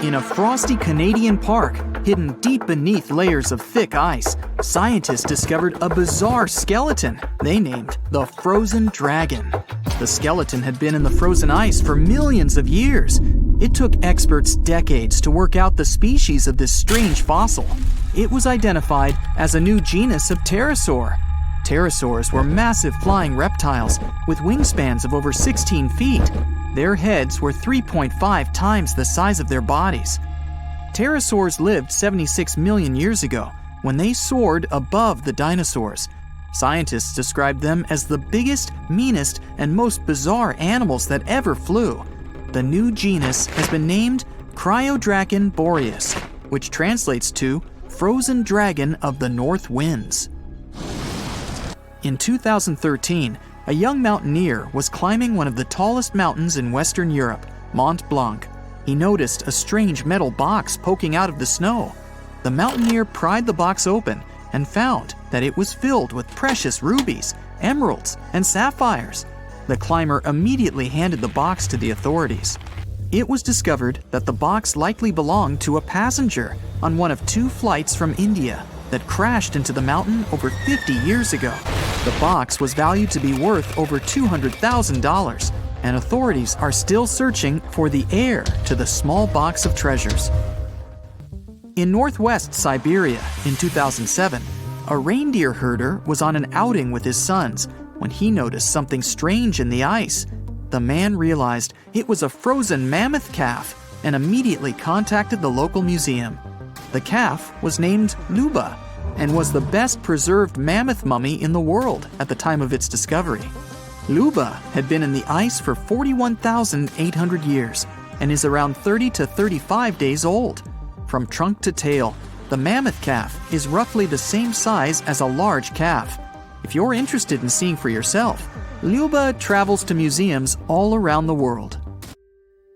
In a frosty Canadian park, hidden deep beneath layers of thick ice, scientists discovered a bizarre skeleton they named the Frozen Dragon. The skeleton had been in the frozen ice for millions of years. It took experts decades to work out the species of this strange fossil. It was identified as a new genus of pterosaur. Pterosaurs were massive flying reptiles with wingspans of over 16 feet. Their heads were 3.5 times the size of their bodies. Pterosaurs lived 76 million years ago when they soared above the dinosaurs. Scientists described them as the biggest, meanest, and most bizarre animals that ever flew. The new genus has been named Cryodragon boreas, which translates to Frozen Dragon of the North Winds. In 2013, a young mountaineer was climbing one of the tallest mountains in Western Europe, Mont Blanc. He noticed a strange metal box poking out of the snow. The mountaineer pried the box open and found that it was filled with precious rubies, emeralds, and sapphires. The climber immediately handed the box to the authorities. It was discovered that the box likely belonged to a passenger on one of 2 flights from India that crashed into the mountain over 50 years ago. The box was valued to be worth over $200,000, and authorities are still searching for the heir to the small box of treasures. In northwest Siberia in 2007, a reindeer herder was on an outing with his sons when he noticed something strange in the ice. The man realized it was a frozen mammoth calf and immediately contacted the local museum. The calf was named Luba and was the best preserved mammoth mummy in the world at the time of its discovery. Luba had been in the ice for 41,800 years and is around 30 to 35 days old. From trunk to tail, the mammoth calf is roughly the same size as a large calf. If you're interested in seeing for yourself, Luba travels to museums all around the world.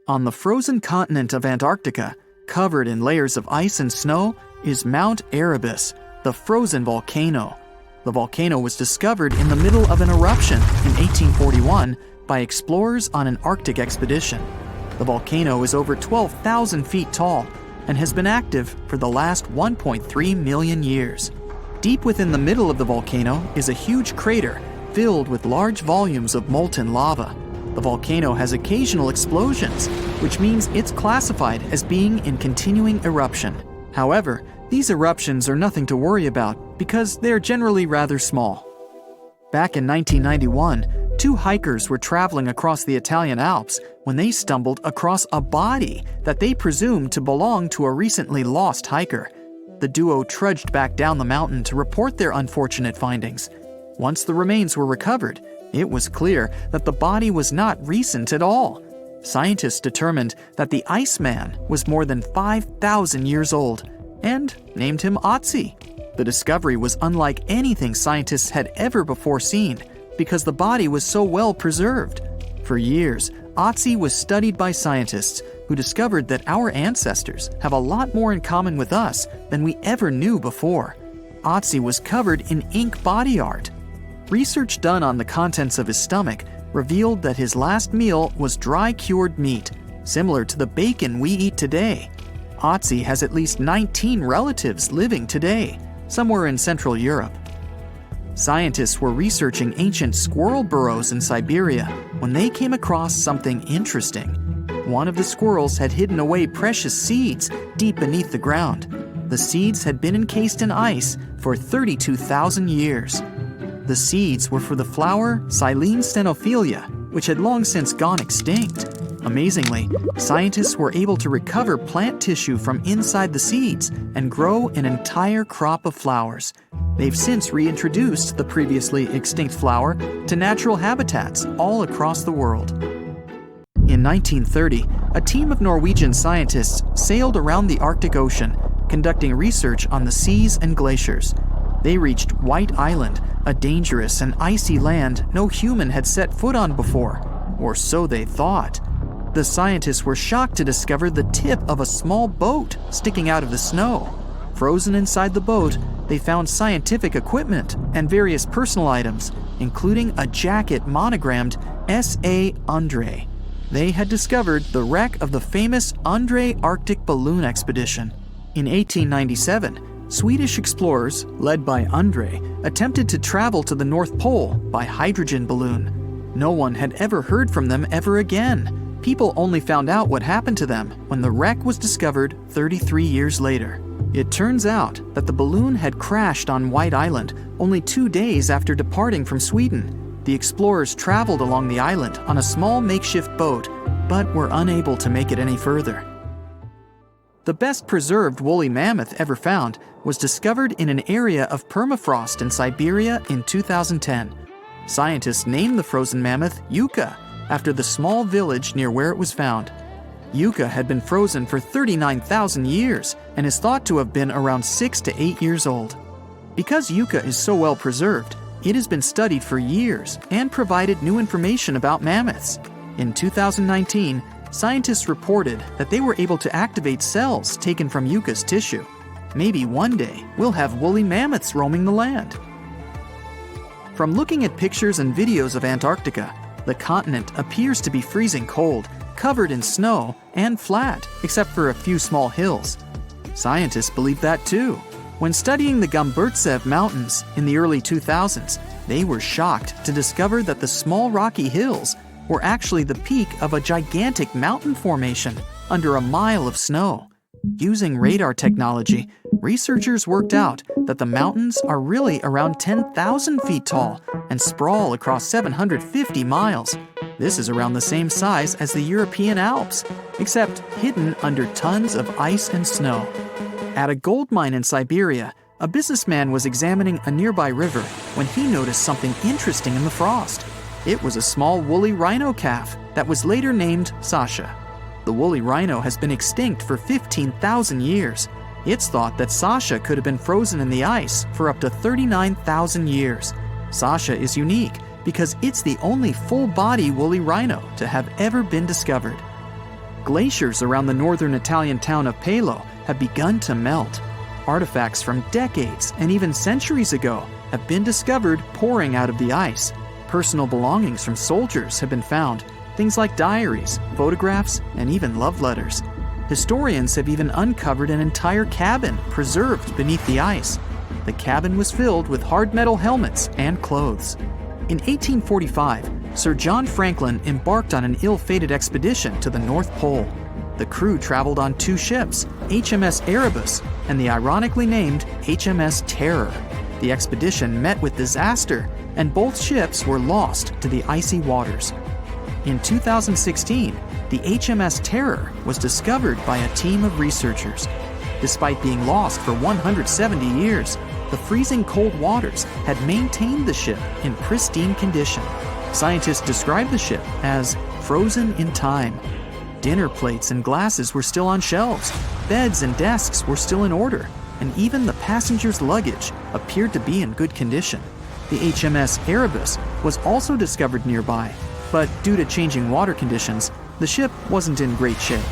On the frozen continent of Antarctica, covered in layers of ice and snow, is Mount Erebus, the frozen volcano. The volcano was discovered in the middle of an eruption in 1841 by explorers on an Arctic expedition. The volcano is over 12,000 feet tall and has been active for the last 1.3 million years. Deep within the middle of the volcano is a huge crater filled with large volumes of molten lava. The volcano has occasional explosions, which means it's classified as being in continuing eruption. However, these eruptions are nothing to worry about because they're generally rather small. Back in 1991, 2 hikers were traveling across the Italian Alps when they stumbled across a body that they presumed to belong to a recently lost hiker. The duo trudged back down the mountain to report their unfortunate findings. Once the remains were recovered, it was clear that the body was not recent at all. Scientists determined that the Iceman was more than 5,000 years old and named him Otzi. The discovery was unlike anything scientists had ever before seen because the body was so well preserved. For years, Otzi was studied by scientists who discovered that our ancestors have a lot more in common with us than we ever knew before. Otzi was covered in ink body art. Research done on the contents of his stomach revealed that his last meal was dry cured meat. similar to the bacon we eat today. Otzi has at least 19 relatives living today, somewhere in Central Europe. Scientists were researching ancient squirrel burrows in Siberia when they came across something interesting. One of the squirrels had hidden away precious seeds deep beneath the ground. The seeds had been encased in ice for 32,000 years. The seeds were for the flower Silene stenophilia, which had long since gone extinct. Amazingly, scientists were able to recover plant tissue from inside the seeds and grow an entire crop of flowers. They've since reintroduced the previously extinct flower to natural habitats all across the world. In 1930, a team of Norwegian scientists sailed around the Arctic Ocean, conducting research on the seas and glaciers. They reached White Island, a dangerous and icy land no human had set foot on before, or so they thought. The scientists were shocked to discover the tip of a small boat sticking out of the snow. Frozen inside the boat, they found scientific equipment and various personal items, including a jacket monogrammed S.A. Andre. They had discovered the wreck of the famous Andre Arctic balloon expedition. In 1897, Swedish explorers, led by Andre, attempted to travel to the North Pole by hydrogen balloon. No one had ever heard from them ever again. People only found out what happened to them when the wreck was discovered 33 years later. It turns out that the balloon had crashed on White Island only 2 days after departing from Sweden. The explorers traveled along the island on a small makeshift boat, but were unable to make it any further. The best preserved woolly mammoth ever found was discovered in an area of permafrost in Siberia in 2010. Scientists named the frozen mammoth Yucca, after the small village near where it was found. Yucca had been frozen for 39,000 years and is thought to have been around 6 to 8 years old. Because Yucca is so well preserved, it has been studied for years and provided new information about mammoths. In 2019, scientists reported that they were able to activate cells taken from Yucca's tissue. Maybe one day we'll have woolly mammoths roaming the land. From looking at pictures and videos of Antarctica, the continent appears to be freezing cold, covered in snow, and flat, except for a few small hills. Scientists believe that too. When studying the Gomburtsev Mountains in the early 2000s, they were shocked to discover that the small rocky hills were actually the peak of a gigantic mountain formation under a mile of snow. Using radar technology, researchers worked out that the mountains are really around 10,000 feet tall and sprawl across 750 miles. This is around the same size as the European Alps, except hidden under tons of ice and snow. At a gold mine in Siberia, a businessman was examining a nearby river when he noticed something interesting in the frost. It was a small woolly rhino calf that was later named Sasha. The woolly rhino has been extinct for 15,000 years. It's thought that Sasha could have been frozen in the ice for up to 39,000 years. Sasha is unique because it's the only full-body woolly rhino to have ever been discovered. Glaciers around the northern Italian town of Pelo have begun to melt. Artifacts from decades and even centuries ago have been discovered pouring out of the ice. Personal belongings from soldiers have been found, things like diaries, photographs, and even love letters. Historians have even uncovered an entire cabin preserved beneath the ice. The cabin was filled with hard metal helmets and clothes. In 1845, Sir John Franklin embarked on an ill-fated expedition to the North Pole. The crew traveled on 2 ships, HMS Erebus and the ironically named HMS Terror. The expedition met with disaster, and both ships were lost to the icy waters. In 2016, the HMS Terror was discovered by a team of researchers. Despite being lost for 170 years, the freezing cold waters had maintained the ship in pristine condition. Scientists described the ship as frozen in time. Dinner plates and glasses were still on shelves, beds and desks were still in order, and even the passengers' luggage appeared to be in good condition. The HMS Erebus was also discovered nearby, but due to changing water conditions, the ship wasn't in great shape.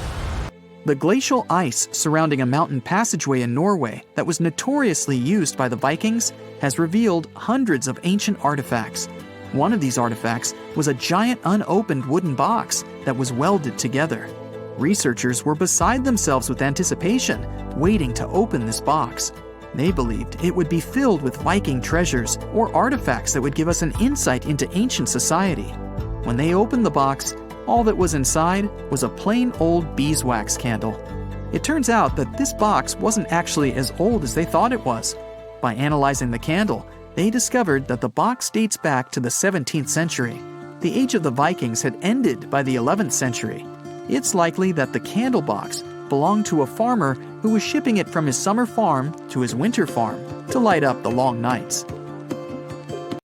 The glacial ice surrounding a mountain passageway in Norway that was notoriously used by the Vikings has revealed hundreds of ancient artifacts. One of these artifacts was a giant unopened wooden box that was welded together. Researchers were beside themselves with anticipation, waiting to open this box. They believed it would be filled with Viking treasures or artifacts that would give us an insight into ancient society. When they opened the box, all that was inside was a plain old beeswax candle. It turns out that this box wasn't actually as old as they thought it was. By analyzing the candle, they discovered that the box dates back to the 17th century. The age of the Vikings had ended by the 11th century. It's likely that the candle box belonged to a farmer who was shipping it from his summer farm to his winter farm to light up the long nights.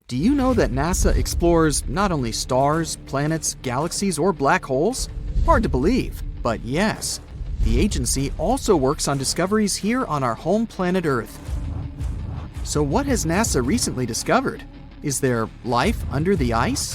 Do you know that NASA explores not only stars, planets, galaxies, or black holes? Hard to believe, but yes. The agency also works on discoveries here on our home planet Earth. So what has NASA recently discovered? Is there life under the ice?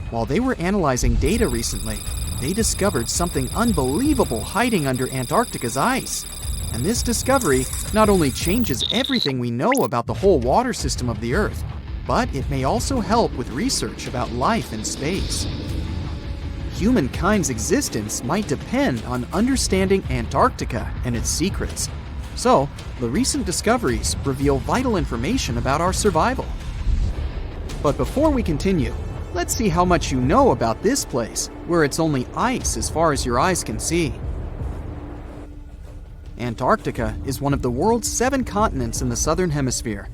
While they were analyzing data recently, they discovered something unbelievable hiding under Antarctica's ice. And this discovery not only changes everything we know about the whole water system of the Earth, but it may also help with research about life in space. Humankind's existence might depend on understanding Antarctica and its secrets. So, the recent discoveries reveal vital information about our survival. But before we continue, let's see how much you know about this place, where it's only ice as far as your eyes can see. Antarctica is one of the world's 7 continents in the southern hemisphere.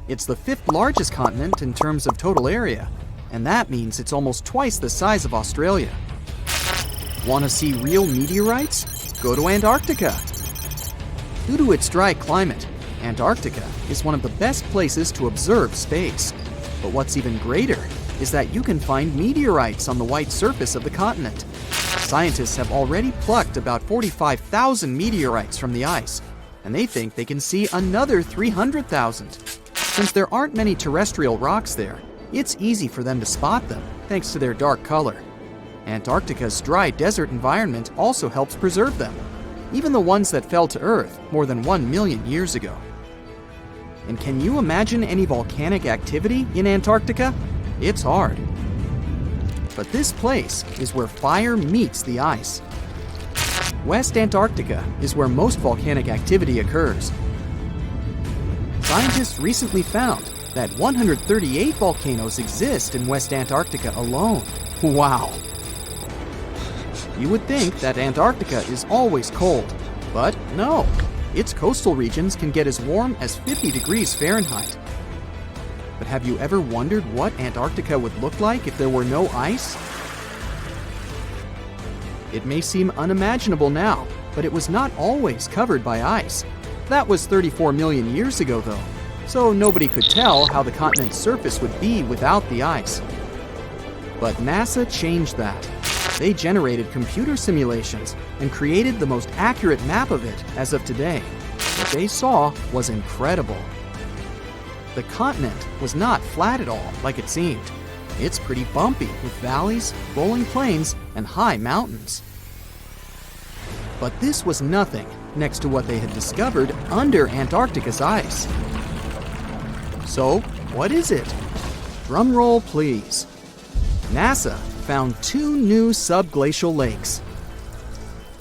It's the 5th largest continent in terms of total area, and that means it's almost twice the size of Australia. Want to see real meteorites? Go to Antarctica. Due to its dry climate, Antarctica is one of the best places to observe space. But what's even greater is that you can find meteorites on the white surface of the continent. Scientists have already plucked about 45,000 meteorites from the ice, and they think they can see another 300,000. Since there aren't many terrestrial rocks there, it's easy for them to spot them, thanks to their dark color. Antarctica's dry desert environment also helps preserve them, even the ones that fell to Earth more than 1 million years ago. And can you imagine any volcanic activity in Antarctica? It's hard. But this place is where fire meets the ice. West Antarctica is where most volcanic activity occurs. Scientists recently found that 138 volcanoes exist in West Antarctica alone. Wow! You would think that Antarctica is always cold, but no. Its coastal regions can get as warm as 50 degrees Fahrenheit. But have you ever wondered what Antarctica would look like if there were no ice? It may seem unimaginable now, but it was not always covered by ice. That was 34 million years ago though, so nobody could tell how the continent's surface would be without the ice. But NASA changed that. They generated computer simulations and created the most accurate map of it as of today. What they saw was incredible. The continent was not flat at all like it seemed. It's pretty bumpy with valleys, rolling plains, and high mountains. But this was nothing next to what they had discovered under Antarctica's ice. So, what is it? Drum roll, please. NASA found 2 new subglacial lakes.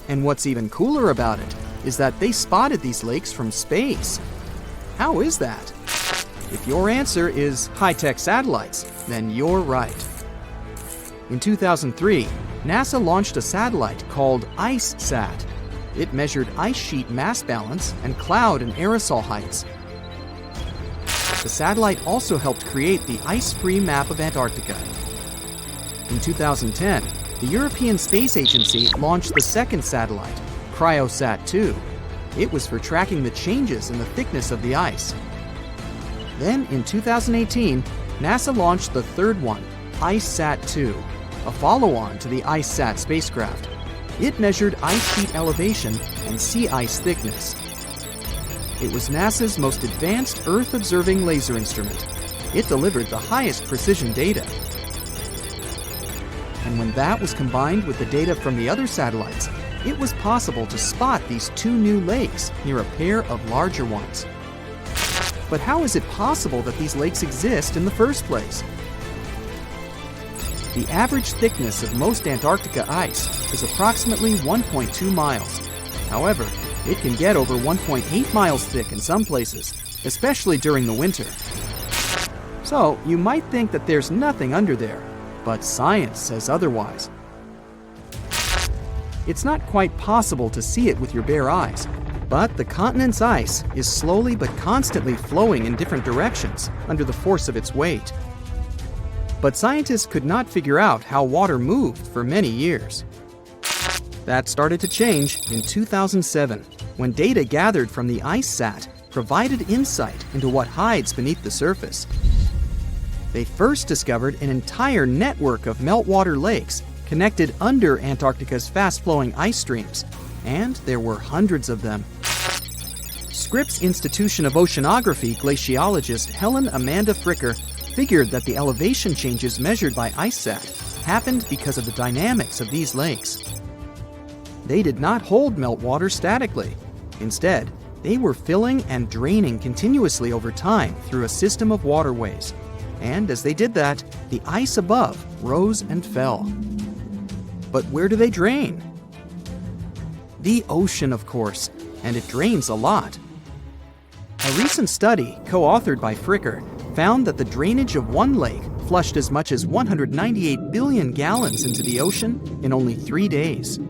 And what's even cooler about it is that they spotted these lakes from space. How is that? If your answer is high-tech satellites, then you're right. In 2003, NASA launched a satellite called IceSat. It measured ice sheet mass balance and cloud and aerosol heights. The satellite also helped create the ice-free map of Antarctica. In 2010, the European Space Agency launched the second satellite, CryoSat-2. It was for tracking the changes in the thickness of the ice. Then, in 2018, NASA launched the third one, IceSat-2, a follow-on to the IceSat spacecraft. It measured ice sheet elevation and sea ice thickness. It was NASA's most advanced Earth-observing laser instrument. It delivered the highest precision data. And when that was combined with the data from the other satellites, it was possible to spot these 2 new lakes near a pair of larger ones. But how is it possible that these lakes exist in the first place? The average thickness of most Antarctica ice is approximately 1.2 miles. However, it can get over 1.8 miles thick in some places, especially during the winter. So, you might think that there's nothing under there, but science says otherwise. It's not quite possible to see it with your bare eyes, but the continent's ice is slowly but constantly flowing in different directions under the force of its weight. But scientists could not figure out how water moved for many years. That started to change in 2007, when data gathered from the IceSat provided insight into what hides beneath the surface. They first discovered an entire network of meltwater lakes connected under Antarctica's fast-flowing ice streams, and there were hundreds of them. Scripps Institution of Oceanography glaciologist Helen Amanda Fricker figured that the elevation changes measured by IceSat happened because of the dynamics of these lakes. They did not hold meltwater statically. Instead, they were filling and draining continuously over time through a system of waterways. And as they did that, the ice above rose and fell. But where do they drain? The ocean, of course, and it drains a lot. A recent study, co-authored by Fricker, found that the drainage of one lake flushed as much as 198 billion gallons into the ocean in only 3 days.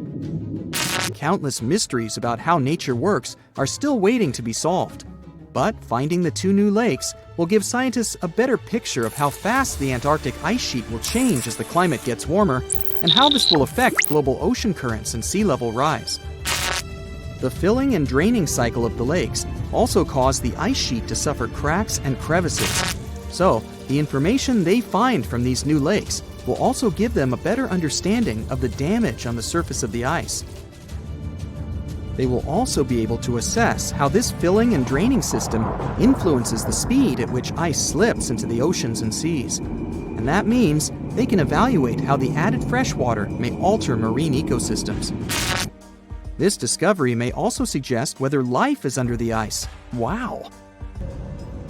Countless mysteries about how nature works are still waiting to be solved. But finding the 2 new lakes will give scientists a better picture of how fast the Antarctic ice sheet will change as the climate gets warmer, and how this will affect global ocean currents and sea level rise. The filling and draining cycle of the lakes also caused the ice sheet to suffer cracks and crevices. So, the information they find from these new lakes will also give them a better understanding of the damage on the surface of the ice. They will also be able to assess how this filling and draining system influences the speed at which ice slips into the oceans and seas. And that means they can evaluate how the added fresh water may alter marine ecosystems. This discovery may also suggest whether life is under the ice. Wow!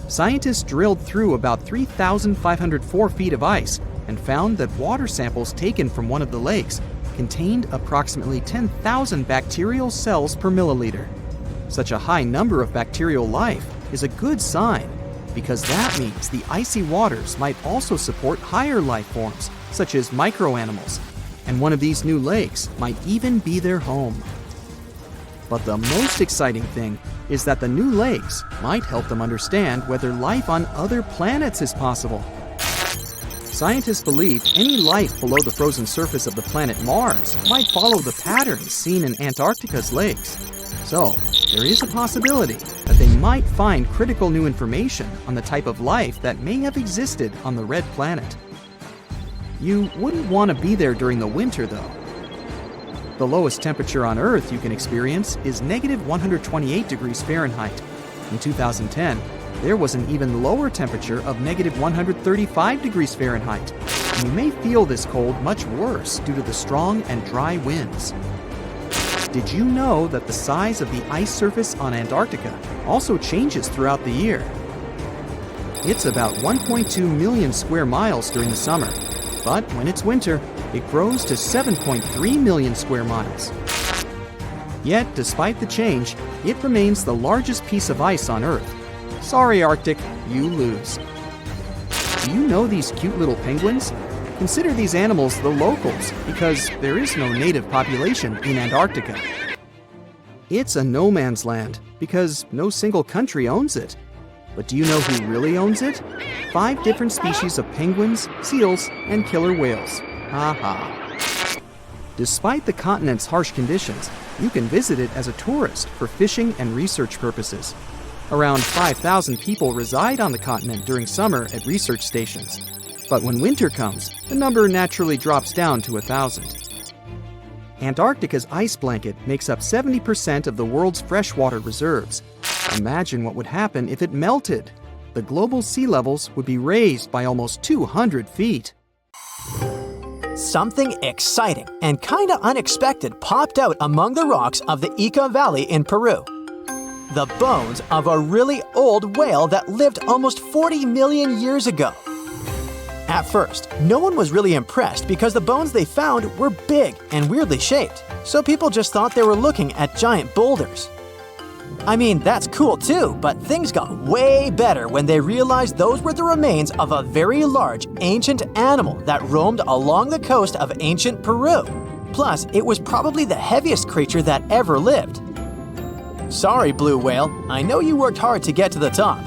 Scientists drilled through about 3,504 feet of ice and found that water samples taken from one of the lakes contained approximately 10,000 bacterial cells per milliliter. Such a high number of bacterial life is a good sign, because that means the icy waters might also support higher life forms, such as microanimals, and one of these new lakes might even be their home. But the most exciting thing is that the new lakes might help them understand whether life on other planets is possible. Scientists believe any life below the frozen surface of the planet Mars might follow the patterns seen in Antarctica's lakes. So, there is a possibility that they might find critical new information on the type of life that may have existed on the red planet. You wouldn't want to be there during the winter, though. The lowest temperature on Earth you can experience is negative 128 degrees Fahrenheit. In 2010, there was an even lower temperature of negative 135 degrees Fahrenheit. And you may feel this cold much worse due to the strong and dry winds. Did you know that the size of the ice surface on Antarctica also changes throughout the year? It's about 1.2 million square miles during the summer, but when it's winter, it grows to 7.3 million square miles. Yet, despite the change, it remains the largest piece of ice on Earth. Sorry, Arctic, you lose. Do you know these cute little penguins? Consider these animals the locals, because there is no native population in Antarctica. It's a no man's land, because no single country owns it. But do you know who really owns it? 5 different species of penguins, seals, and killer whales. Ha ha. Despite the continent's harsh conditions, you can visit it as a tourist for fishing and research purposes. Around 5,000 people reside on the continent during summer at research stations. But when winter comes, the number naturally drops down to 1,000. Antarctica's ice blanket makes up 70% of the world's freshwater reserves. Imagine what would happen if it melted. The global sea levels would be raised by almost 200 feet. Something exciting and kinda unexpected popped out among the rocks of the Ica Valley in Peru. The bones of a really old whale that lived almost 40 million years ago. At first, no one was really impressed because the bones they found were big and weirdly shaped, so people just thought they were looking at giant boulders. I mean, that's cool too, but things got way better when they realized those were the remains of a very large ancient animal that roamed along the coast of ancient Peru. Plus, it was probably the heaviest creature that ever lived. Sorry, blue whale, I know you worked hard to get to the top.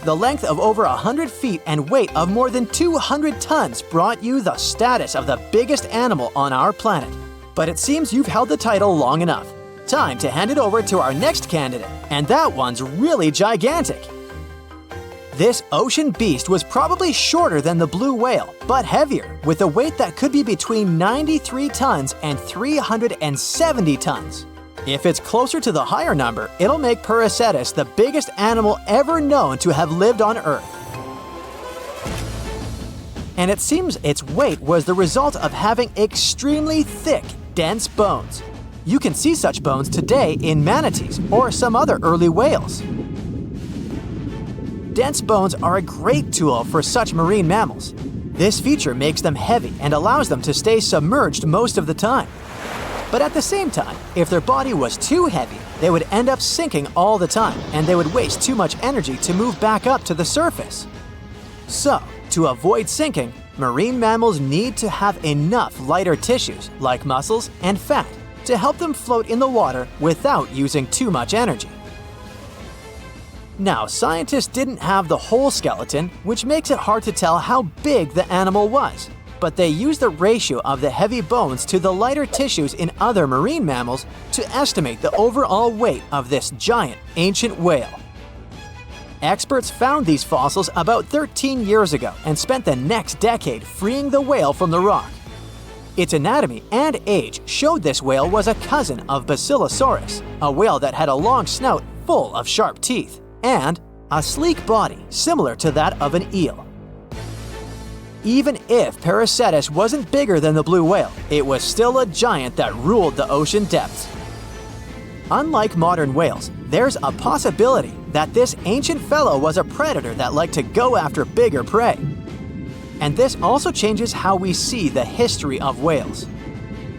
The length of over 100 feet and weight of more than 200 tons brought you the status of the biggest animal on our planet. But it seems you've held the title long enough. Time to hand it over to our next candidate, and that one's really gigantic. This ocean beast was probably shorter than the blue whale, but heavier, with a weight that could be between 93 tons and 370 tons. If it's closer to the higher number, it'll make Perseus the biggest animal ever known to have lived on Earth. And it seems its weight was the result of having extremely thick, dense bones. You can see such bones today in manatees or some other early whales. Dense bones are a great tool for such marine mammals. This feature makes them heavy and allows them to stay submerged most of the time. But at the same time, if their body was too heavy, they would end up sinking all the time and they would waste too much energy to move back up to the surface. So, to avoid sinking, marine mammals need to have enough lighter tissues, like muscles and fat, to help them float in the water without using too much energy. Now, scientists didn't have the whole skeleton, which makes it hard to tell how big the animal was, but they used the ratio of the heavy bones to the lighter tissues in other marine mammals to estimate the overall weight of this giant ancient whale. Experts found these fossils about 13 years ago and spent the next decade freeing the whale from the rock. Its anatomy and age showed this whale was a cousin of Basilosaurus, a whale that had a long snout full of sharp teeth, and a sleek body similar to that of an eel. Even if Perseus wasn't bigger than the blue whale, it was still a giant that ruled the ocean depths. Unlike modern whales, there's a possibility that this ancient fellow was a predator that liked to go after bigger prey. And this also changes how we see the history of whales.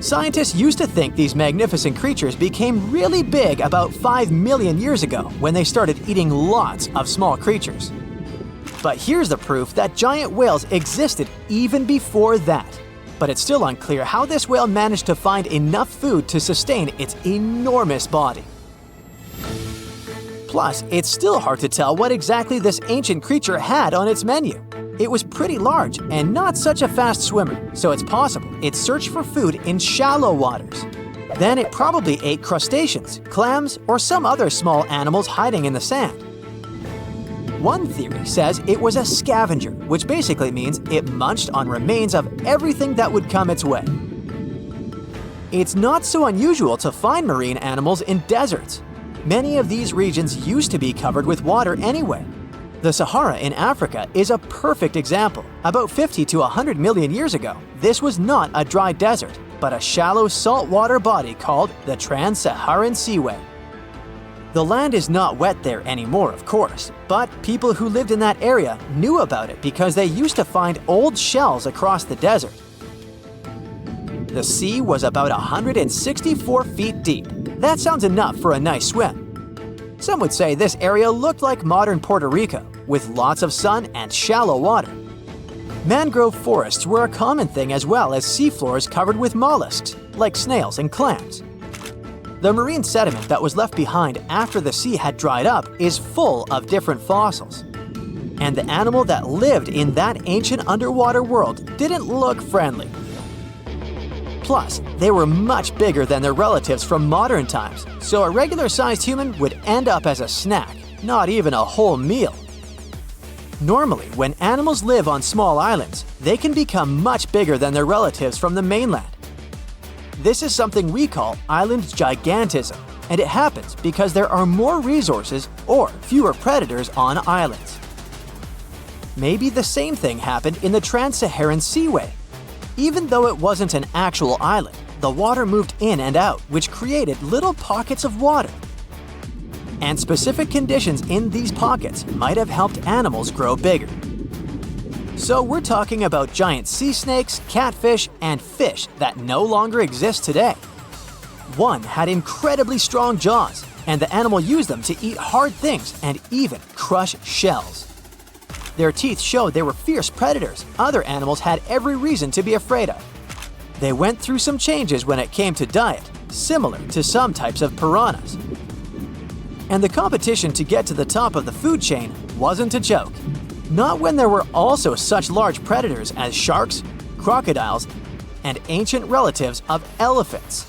Scientists used to think these magnificent creatures became really big about 5 million years ago when they started eating lots of small creatures. But here's the proof that giant whales existed even before that. But it's still unclear how this whale managed to find enough food to sustain its enormous body. Plus, it's still hard to tell what exactly this ancient creature had on its menu. It was pretty large and not such a fast swimmer, so it's possible it searched for food in shallow waters. Then it probably ate crustaceans, clams, or some other small animals hiding in the sand. One theory says it was a scavenger, which basically means it munched on remains of everything that would come its way. It's not so unusual to find marine animals in deserts. Many of these regions used to be covered with water anyway. The Sahara in Africa is a perfect example. About 50 to 100 million years ago, this was not a dry desert, but a shallow saltwater body called the Trans-Saharan Seaway. The land is not wet there anymore, of course, but people who lived in that area knew about it because they used to find old shells across the desert. The sea was about 164 feet deep. That sounds enough for a nice swim. Some would say this area looked like modern Puerto Rico, with lots of sun and shallow water. Mangrove forests were a common thing as well as seafloors covered with mollusks, like snails and clams. The marine sediment that was left behind after the sea had dried up is full of different fossils. And the animal that lived in that ancient underwater world didn't look friendly. Plus, they were much bigger than their relatives from modern times, so a regular-sized human would end up as a snack, not even a whole meal. Normally, when animals live on small islands, they can become much bigger than their relatives from the mainland. This is something we call island gigantism, and it happens because there are more resources or fewer predators on islands. Maybe the same thing happened in the Trans-Saharan Seaway. Even though it wasn't an actual island, the water moved in and out, which created little pockets of water. And specific conditions in these pockets might have helped animals grow bigger. So we're talking about giant sea snakes, catfish, and fish that no longer exist today. One had incredibly strong jaws, and the animal used them to eat hard things and even crush shells. Their teeth showed they were fierce predators other animals had every reason to be afraid of. They went through some changes when it came to diet, similar to some types of piranhas. And the competition to get to the top of the food chain wasn't a joke. Not when there were also such large predators as sharks, crocodiles, and ancient relatives of elephants.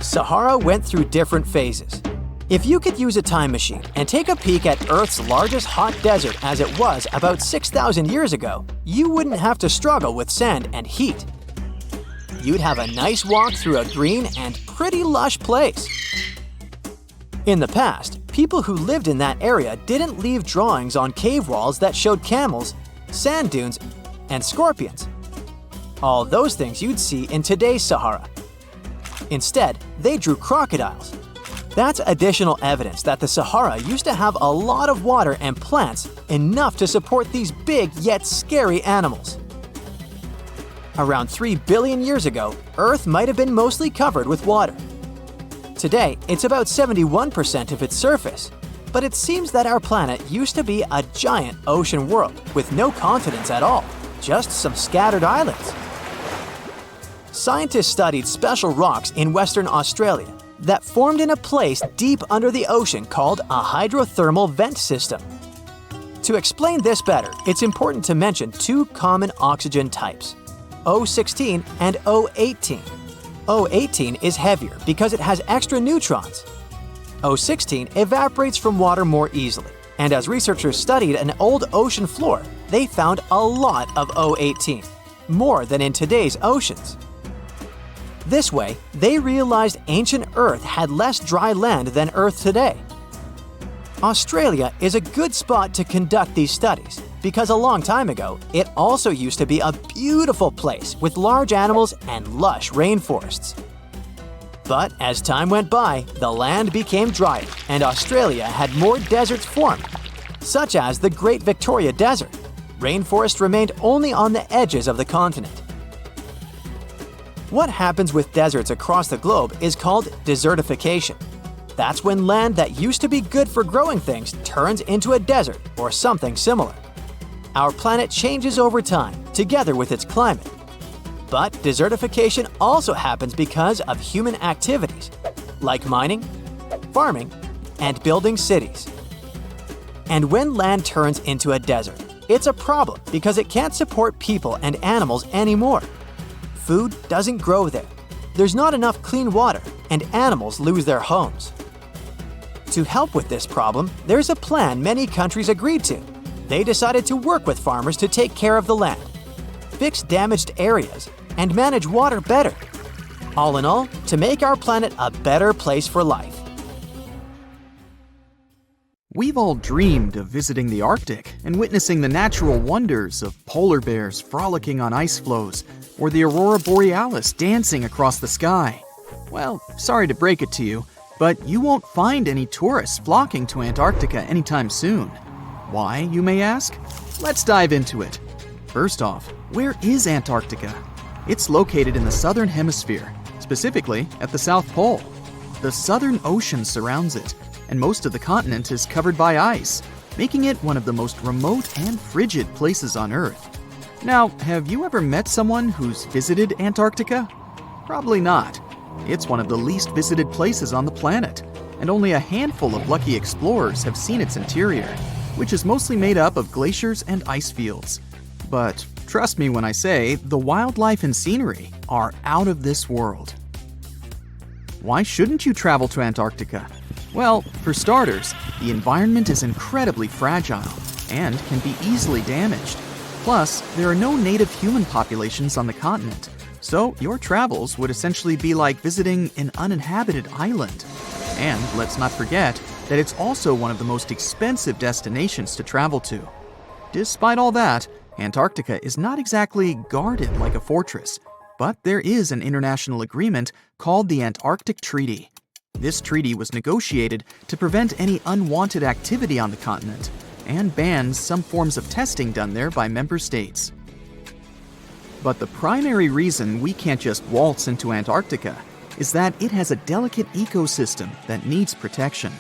Sahara went through different phases. If you could use a time machine and take a peek at Earth's largest hot desert as it was about 6,000 years ago, you wouldn't have to struggle with sand and heat. You'd have a nice walk through a green and pretty lush place. In the past, people who lived in that area didn't leave drawings on cave walls that showed camels, sand dunes, and scorpions. All those things you'd see in today's Sahara. Instead, they drew crocodiles. That's additional evidence that the Sahara used to have a lot of water and plants enough to support these big yet scary animals. Around 3 billion years ago, Earth might have been mostly covered with water. Today, it's about 71% of its surface, but it seems that our planet used to be a giant ocean world with no continents at all, just some scattered islands. Scientists studied special rocks in Western Australia that formed in a place deep under the ocean called a hydrothermal vent system. To explain this better, it's important to mention two common oxygen types, O16 and O18. O18 is heavier because it has extra neutrons. O16 evaporates from water more easily, and as researchers studied an old ocean floor, they found a lot of O18, more than in today's oceans. This way, they realized ancient Earth had less dry land than Earth today. Australia is a good spot to conduct these studies because a long time ago, it also used to be a beautiful place with large animals and lush rainforests. But as time went by, the land became drier and Australia had more deserts formed, such as the Great Victoria Desert. Rainforest remained only on the edges of the continent. What happens with deserts across the globe is called desertification. That's when land that used to be good for growing things turns into a desert or something similar. Our planet changes over time, together with its climate. But desertification also happens because of human activities, like mining, farming, and building cities. And when land turns into a desert, it's a problem because it can't support people and animals anymore. Food doesn't grow there. There's not enough clean water, and animals lose their homes. To help with this problem, there's a plan many countries agreed to. They decided to work with farmers to take care of the land, fix damaged areas, and manage water better. All in all, to make our planet a better place for life. We've all dreamed of visiting the Arctic and witnessing the natural wonders of polar bears frolicking on ice floes or the aurora borealis dancing across the sky. Well, sorry to break it to you, but you won't find any tourists flocking to Antarctica anytime soon. Why, you may ask? Let's dive into it. First off, where is Antarctica? It's located in the southern hemisphere, specifically at the South Pole. The Southern Ocean surrounds it, and most of the continent is covered by ice, making it one of the most remote and frigid places on Earth. Now, have you ever met someone who's visited Antarctica? Probably not. It's one of the least visited places on the planet, and only a handful of lucky explorers have seen its interior, which is mostly made up of glaciers and ice fields. But trust me when I say the wildlife and scenery are out of this world. Why shouldn't you travel to Antarctica? Well, for starters, the environment is incredibly fragile and can be easily damaged. Plus, there are no native human populations on the continent, so your travels would essentially be like visiting an uninhabited island. And let's not forget that it's also one of the most expensive destinations to travel to. Despite all that, Antarctica is not exactly guarded like a fortress, but there is an international agreement called the Antarctic Treaty. This treaty was negotiated to prevent any unwanted activity on the continent, and bans some forms of testing done there by member states. But the primary reason we can't just waltz into Antarctica is that it has a delicate ecosystem that needs protection.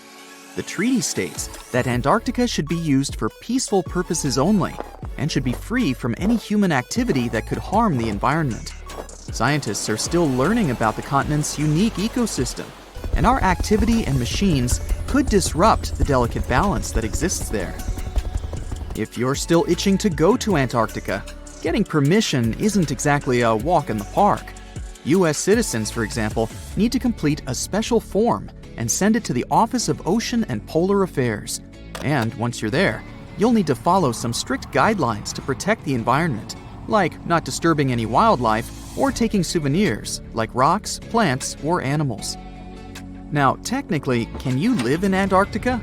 The treaty states that Antarctica should be used for peaceful purposes only and should be free from any human activity that could harm the environment. Scientists are still learning about the continent's unique ecosystem, and our activity and machines could disrupt the delicate balance that exists there. If you're still itching to go to Antarctica, getting permission isn't exactly a walk in the park. U.S. citizens, for example, need to complete a special form and send it to the Office of Ocean and Polar Affairs. And once you're there, you'll need to follow some strict guidelines to protect the environment, like not disturbing any wildlife or taking souvenirs like rocks, plants, or animals. Now, technically, can you live in Antarctica?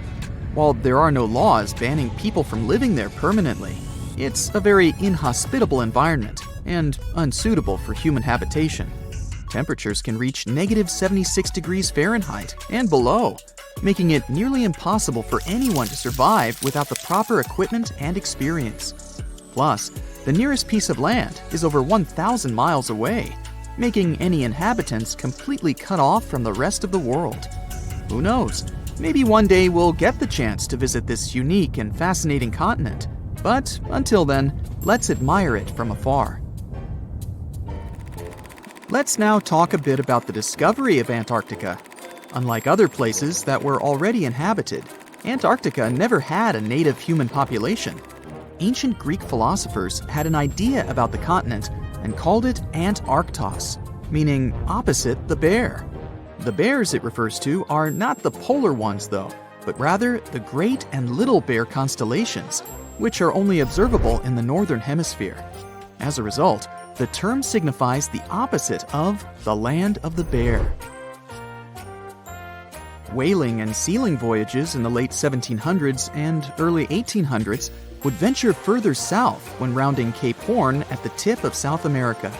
While there are no laws banning people from living there permanently, it's a very inhospitable environment and unsuitable for human habitation. Temperatures can reach -76 degrees Fahrenheit and below, making it nearly impossible for anyone to survive without the proper equipment and experience. Plus, the nearest piece of land is over 1,000 miles away, making any inhabitants completely cut off from the rest of the world. Who knows? Maybe one day we'll get the chance to visit this unique and fascinating continent. But until then, let's admire it from afar. Let's now talk a bit about the discovery of Antarctica. Unlike other places that were already inhabited, Antarctica never had a native human population. Ancient Greek philosophers had an idea about the continent and called it Antarctos, meaning opposite the bear. The bears it refers to are not the polar ones though, but rather the Great and Little Bear constellations, which are only observable in the northern hemisphere. As a result, the term signifies the opposite of the land of the bear. Whaling and sealing voyages in the late 1700s and early 1800s would venture further south when rounding Cape Horn at the tip of South America.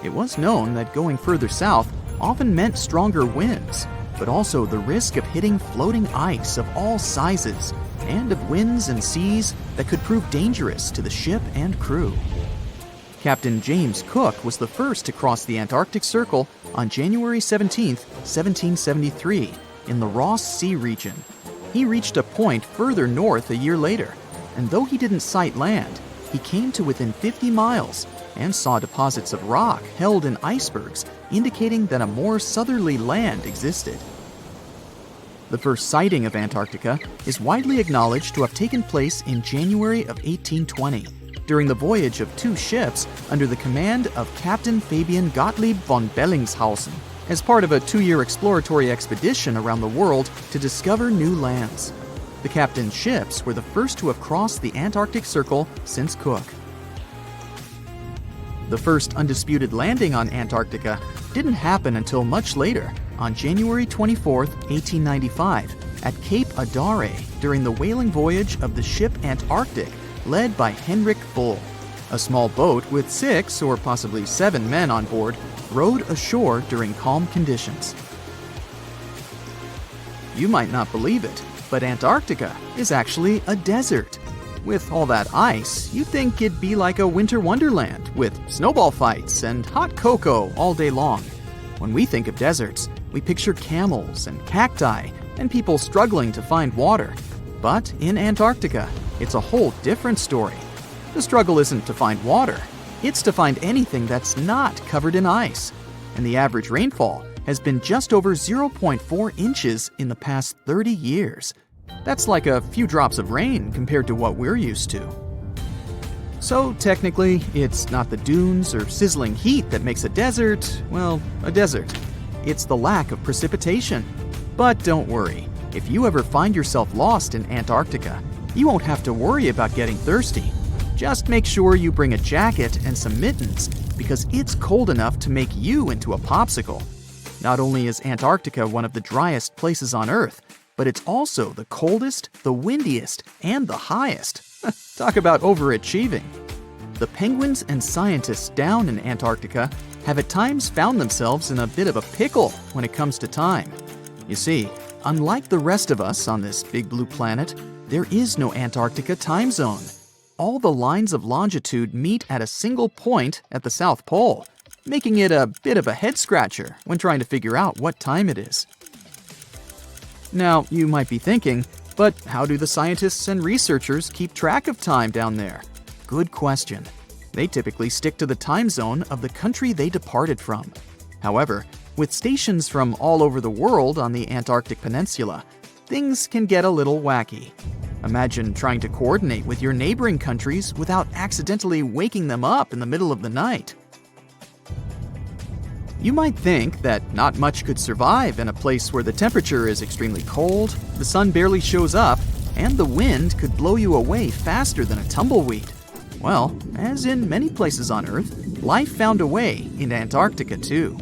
It was known that going further south often meant stronger winds, but also the risk of hitting floating ice of all sizes and of winds and seas that could prove dangerous to the ship and crew. Captain James Cook was the first to cross the Antarctic Circle on January 17, 1773, in the Ross Sea region. He reached a point further north a year later, and though he didn't sight land, he came to within 50 miles and saw deposits of rock held in icebergs, indicating that a more southerly land existed. The first sighting of Antarctica is widely acknowledged to have taken place in January of 1820, during the voyage of two ships under the command of Captain Fabian Gottlieb von Bellingshausen, as part of a 2-year exploratory expedition around the world to discover new lands. The captain's ships were the first to have crossed the Antarctic Circle since Cook. The first undisputed landing on Antarctica didn't happen until much later, on January 24, 1895, at Cape Adare during the whaling voyage of the ship Antarctic, led by Henrik Bull. A small boat with 6 or possibly 7 men on board rowed ashore during calm conditions. You might not believe it, but Antarctica is actually a desert. With all that ice, you'd think it'd be like a winter wonderland with snowball fights and hot cocoa all day long. When we think of deserts, we picture camels and cacti and people struggling to find water. But in Antarctica, it's a whole different story. The struggle isn't to find water, it's to find anything that's not covered in ice. And the average rainfall has been just over 0.4 inches in the past 30 years. That's like a few drops of rain compared to what we're used to. So technically, it's not the dunes or sizzling heat that makes a desert, well, a desert. It's the lack of precipitation. But don't worry, if you ever find yourself lost in Antarctica, you won't have to worry about getting thirsty. Just make sure you bring a jacket and some mittens, because it's cold enough to make you into a popsicle. Not only is Antarctica one of the driest places on Earth, but it's also the coldest, the windiest, and the highest. Talk about overachieving. The penguins and scientists down in Antarctica have at times found themselves in a bit of a pickle when it comes to time. You see, unlike the rest of us on this big blue planet, there is no Antarctica time zone. All the lines of longitude meet at a single point at the South Pole, making it a bit of a head-scratcher when trying to figure out what time it is. Now, you might be thinking, but how do the scientists and researchers keep track of time down there? Good question. They typically stick to the time zone of the country they departed from. However, with stations from all over the world on the Antarctic Peninsula, things can get a little wacky. Imagine trying to coordinate with your neighboring countries without accidentally waking them up in the middle of the night. You might think that not much could survive in a place where the temperature is extremely cold, the sun barely shows up, and the wind could blow you away faster than a tumbleweed. Well, as in many places on Earth, life found a way in Antarctica too.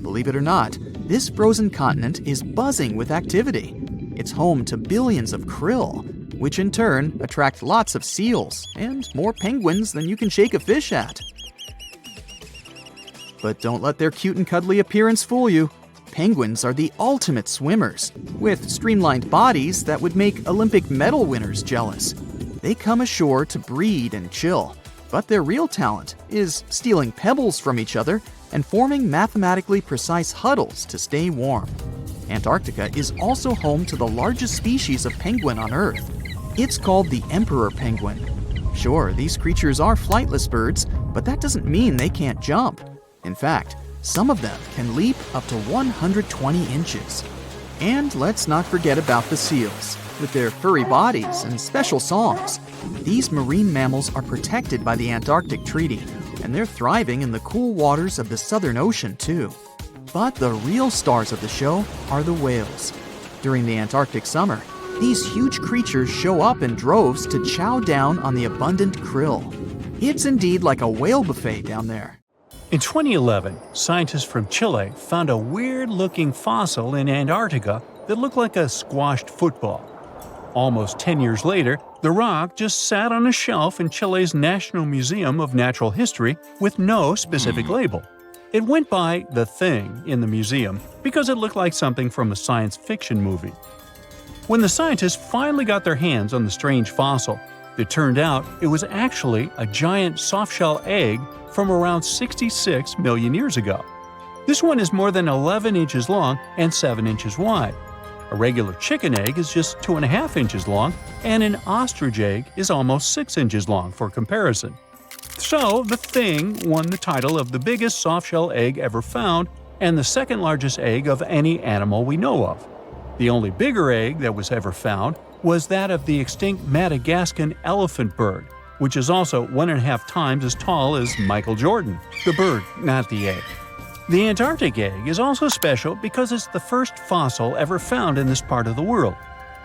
Believe it or not, this frozen continent is buzzing with activity. It's home to billions of krill, which in turn attract lots of seals and more penguins than you can shake a fish at. But don't let their cute and cuddly appearance fool you. Penguins are the ultimate swimmers, with streamlined bodies that would make Olympic medal winners jealous. They come ashore to breed and chill, but their real talent is stealing pebbles from each other and forming mathematically precise huddles to stay warm. Antarctica is also home to the largest species of penguin on Earth. It's called the emperor penguin. Sure, these creatures are flightless birds, but that doesn't mean they can't jump. In fact, some of them can leap up to 120 inches. And let's not forget about the seals. With their furry bodies and special songs, these marine mammals are protected by the Antarctic Treaty, and they're thriving in the cool waters of the Southern Ocean too. But the real stars of the show are the whales. During the Antarctic summer, these huge creatures show up in droves to chow down on the abundant krill. It's indeed like a whale buffet down there. In 2011, scientists from Chile found a weird-looking fossil in Antarctica that looked like a squashed football. Almost 10 years later, the rock just sat on a shelf in Chile's National Museum of Natural History with no specific label. It went by The Thing in the museum because it looked like something from a science fiction movie. When the scientists finally got their hands on the strange fossil, it turned out it was actually a giant softshell egg from around 66 million years ago. This one is more than 11 inches long and 7 inches wide. A regular chicken egg is just 2.5 inches long, and an ostrich egg is almost 6 inches long for comparison. So, the Thing won the title of the biggest softshell egg ever found and the second largest egg of any animal we know of. The only bigger egg that was ever found was that of the extinct Madagascan elephant bird, which is also 1.5 times as tall as Michael Jordan. The bird, not the egg. The Antarctic egg is also special because it's the first fossil ever found in this part of the world.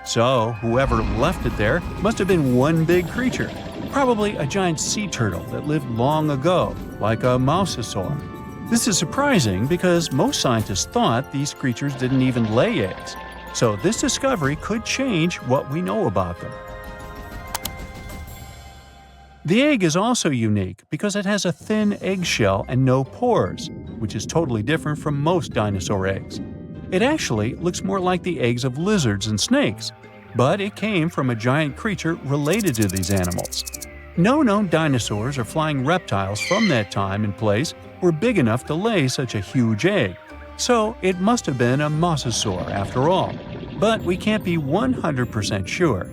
So, whoever left it there must have been one big creature, probably a giant sea turtle that lived long ago, like a mosasaur. This is surprising because most scientists thought these creatures didn't even lay eggs. So this discovery could change what we know about them. The egg is also unique because it has a thin eggshell and no pores, which is totally different from most dinosaur eggs. It actually looks more like the eggs of lizards and snakes, but it came from a giant creature related to these animals. No known dinosaurs or flying reptiles from that time and place were big enough to lay such a huge egg, so it must have been a mosasaur after all. But we can't be 100% sure.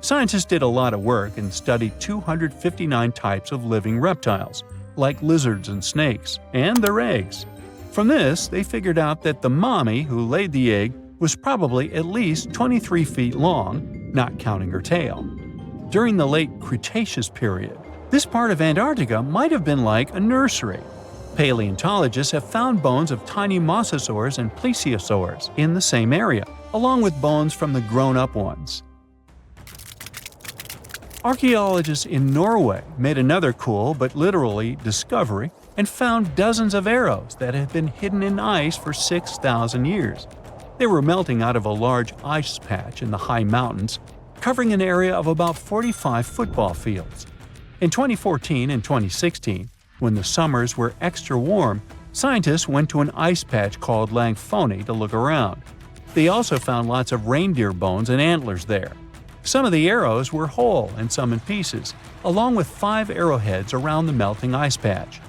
Scientists did a lot of work and studied 259 types of living reptiles, like lizards and snakes, and their eggs. From this, they figured out that the mommy who laid the egg was probably at least 23 feet long, not counting her tail. During the late Cretaceous period, this part of Antarctica might have been like a nursery. Paleontologists have found bones of tiny mosasaurs and plesiosaurs in the same area, along with bones from the grown-up ones. Archaeologists in Norway made another cool but literally discovery and found dozens of arrows that had been hidden in ice for 6,000 years. They were melting out of a large ice patch in the high mountains, covering an area of about 45 football fields. In 2014 and 2016, when the summers were extra warm, scientists went to an ice patch called Langfoni to look around. They also found lots of reindeer bones and antlers there. Some of the arrows were whole and some in pieces, along with 5 arrowheads around the melting ice patch.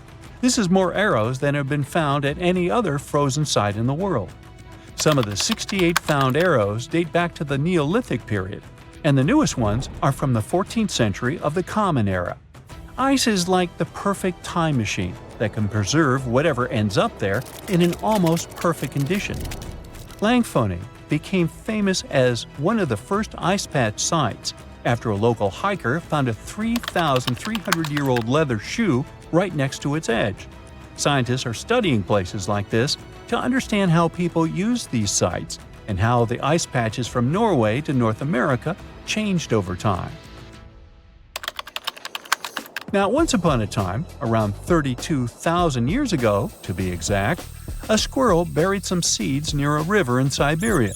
This is more arrows than have been found at any other frozen site in the world. Some of the 68 found arrows date back to the Neolithic period, and the newest ones are from the 14th century of the Common Era. Ice is like the perfect time machine that can preserve whatever ends up there in an almost perfect condition. Langfoni became famous as one of the first ice patch sites after a local hiker found a 3,300-year-old leather shoe right next to its edge. Scientists are studying places like this to understand how people use these sites and how the ice patches from Norway to North America changed over time. Now, once upon a time, around 32,000 years ago, to be exact, a squirrel buried some seeds near a river in Siberia.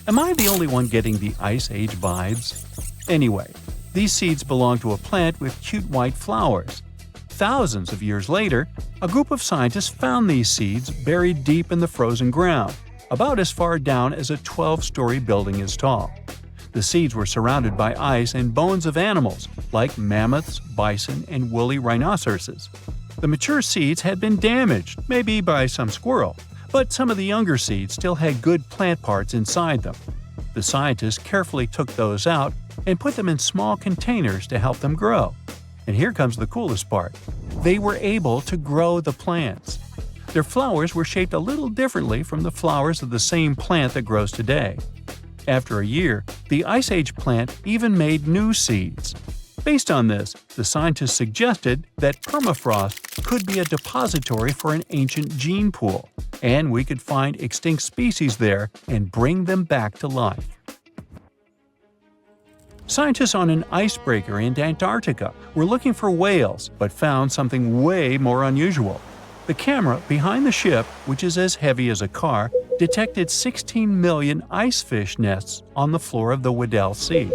Am I the only one getting the Ice Age vibes? Anyway, these seeds belong to a plant with cute white flowers. Thousands of years later, a group of scientists found these seeds buried deep in the frozen ground, about as far down as a 12-story building is tall. The seeds were surrounded by ice and bones of animals, like mammoths, bison, and woolly rhinoceroses. The mature seeds had been damaged, maybe by some squirrel, but some of the younger seeds still had good plant parts inside them. The scientists carefully took those out and put them in small containers to help them grow. And here comes the coolest part. They were able to grow the plants. Their flowers were shaped a little differently from the flowers of the same plant that grows today. After a year, the Ice Age plant even made new seeds. Based on this, the scientists suggested that permafrost could be a depository for an ancient gene pool, and we could find extinct species there and bring them back to life. Scientists on an icebreaker in Antarctica were looking for whales, but found something way more unusual. The camera behind the ship, which is as heavy as a car, detected 16 million ice fish nests on the floor of the Weddell Sea.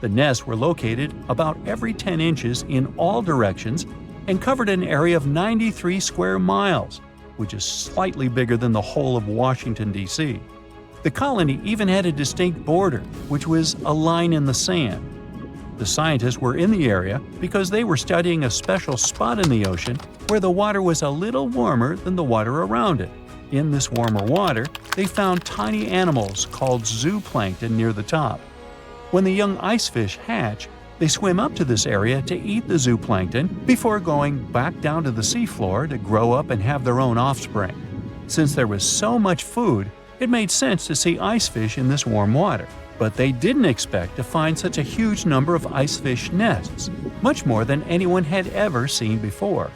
The nests were located about every 10 inches in all directions and covered an area of 93 square miles, which is slightly bigger than the whole of Washington, D.C. The colony even had a distinct border, which was a line in the sand. The scientists were in the area because they were studying a special spot in the ocean where the water was a little warmer than the water around it. In this warmer water, they found tiny animals called zooplankton near the top. When the young ice fish hatch, they swim up to this area to eat the zooplankton before going back down to the seafloor to grow up and have their own offspring. Since there was so much food, it made sense to see ice fish in this warm water. But they didn't expect to find such a huge number of ice fish nests, much more than anyone had ever seen before.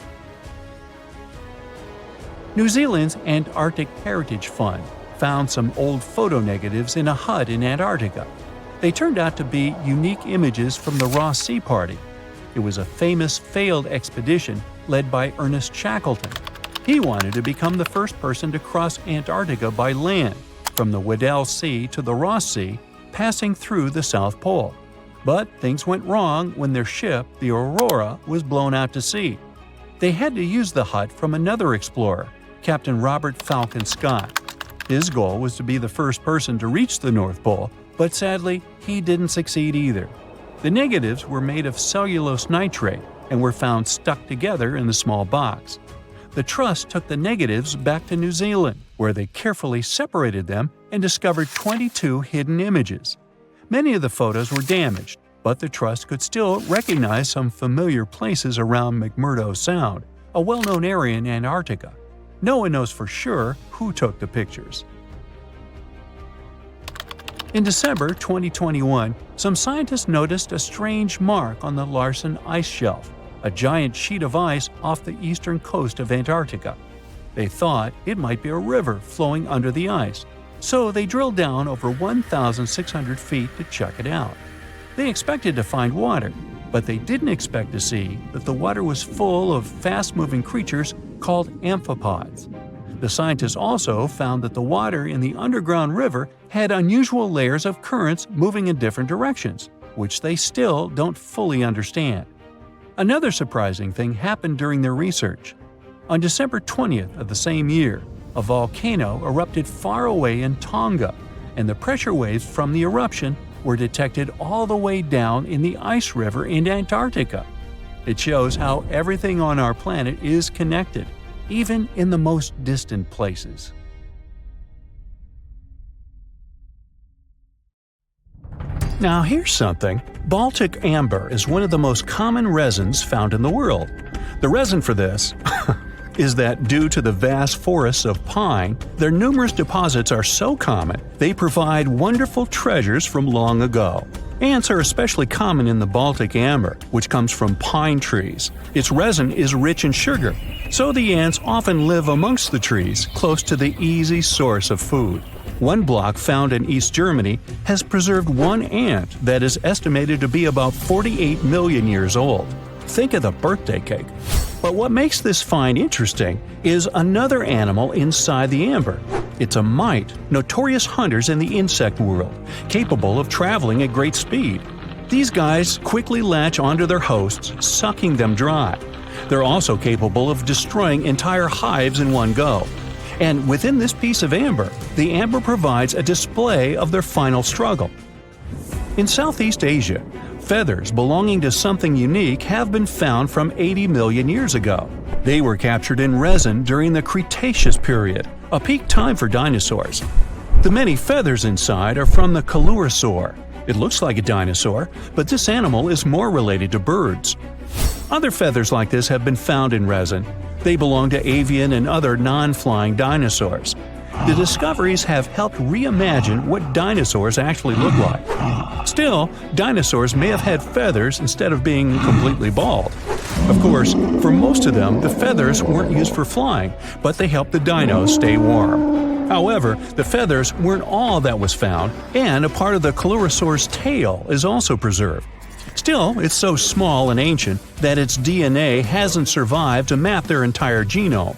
New Zealand's Antarctic Heritage Fund found some old photo negatives in a hut in Antarctica. They turned out to be unique images from the Ross Sea Party. It was a famous failed expedition led by Ernest Shackleton. He wanted to become the first person to cross Antarctica by land, from the Weddell Sea to the Ross Sea, passing through the South Pole. But things went wrong when their ship, the Aurora, was blown out to sea. They had to use the hut from another explorer, Captain Robert Falcon Scott. His goal was to be the first person to reach the North Pole, but sadly, he didn't succeed either. The negatives were made of cellulose nitrate and were found stuck together in the small box. The Trust took the negatives back to New Zealand, where they carefully separated them and discovered 22 hidden images. Many of the photos were damaged, but the Trust could still recognize some familiar places around McMurdo Sound, a well-known area in Antarctica. No one knows for sure who took the pictures. In December 2021, some scientists noticed a strange mark on the Larsen Ice Shelf, a giant sheet of ice off the eastern coast of Antarctica. They thought it might be a river flowing under the ice, so they drilled down over 1,600 feet to check it out. They expected to find water, but they didn't expect to see that the water was full of fast-moving creatures called amphipods. The scientists also found that the water in the underground river had unusual layers of currents moving in different directions, which they still don't fully understand. Another surprising thing happened during their research. On December 20th of the same year, a volcano erupted far away in Tonga, and the pressure waves from the eruption were detected all the way down in the ice river in Antarctica. It shows how everything on our planet is connected, even in the most distant places. Now here's something. Baltic amber is one of the most common resins found in the world. The reason for this is that due to the vast forests of pine, their numerous deposits are so common, they provide wonderful treasures from long ago. Ants are especially common in the Baltic amber, which comes from pine trees. Its resin is rich in sugar, so the ants often live amongst the trees, close to the easy source of food. One block found in East Germany has preserved one ant that is estimated to be about 48 million years old. Think of the birthday cake. But what makes this find interesting is another animal inside the amber. It's a mite, notorious hunters in the insect world, capable of traveling at great speed. These guys quickly latch onto their hosts, sucking them dry. They're also capable of destroying entire hives in one go. And within this piece of amber, the amber provides a display of their final struggle. In Southeast Asia, feathers belonging to something unique have been found from 80 million years ago. They were captured in resin during the Cretaceous period, a peak time for dinosaurs. The many feathers inside are from the coelurosaur. It looks like a dinosaur, but this animal is more related to birds. Other feathers like this have been found in resin. They belong to avian and other non-flying dinosaurs. The discoveries have helped reimagine what dinosaurs actually look like. Still, dinosaurs may have had feathers instead of being completely bald. Of course, for most of them, the feathers weren't used for flying, but they helped the dinos stay warm. However, the feathers weren't all that was found, and a part of the coelurosaur's tail is also preserved. Still, it's so small and ancient that its DNA hasn't survived to map their entire genome.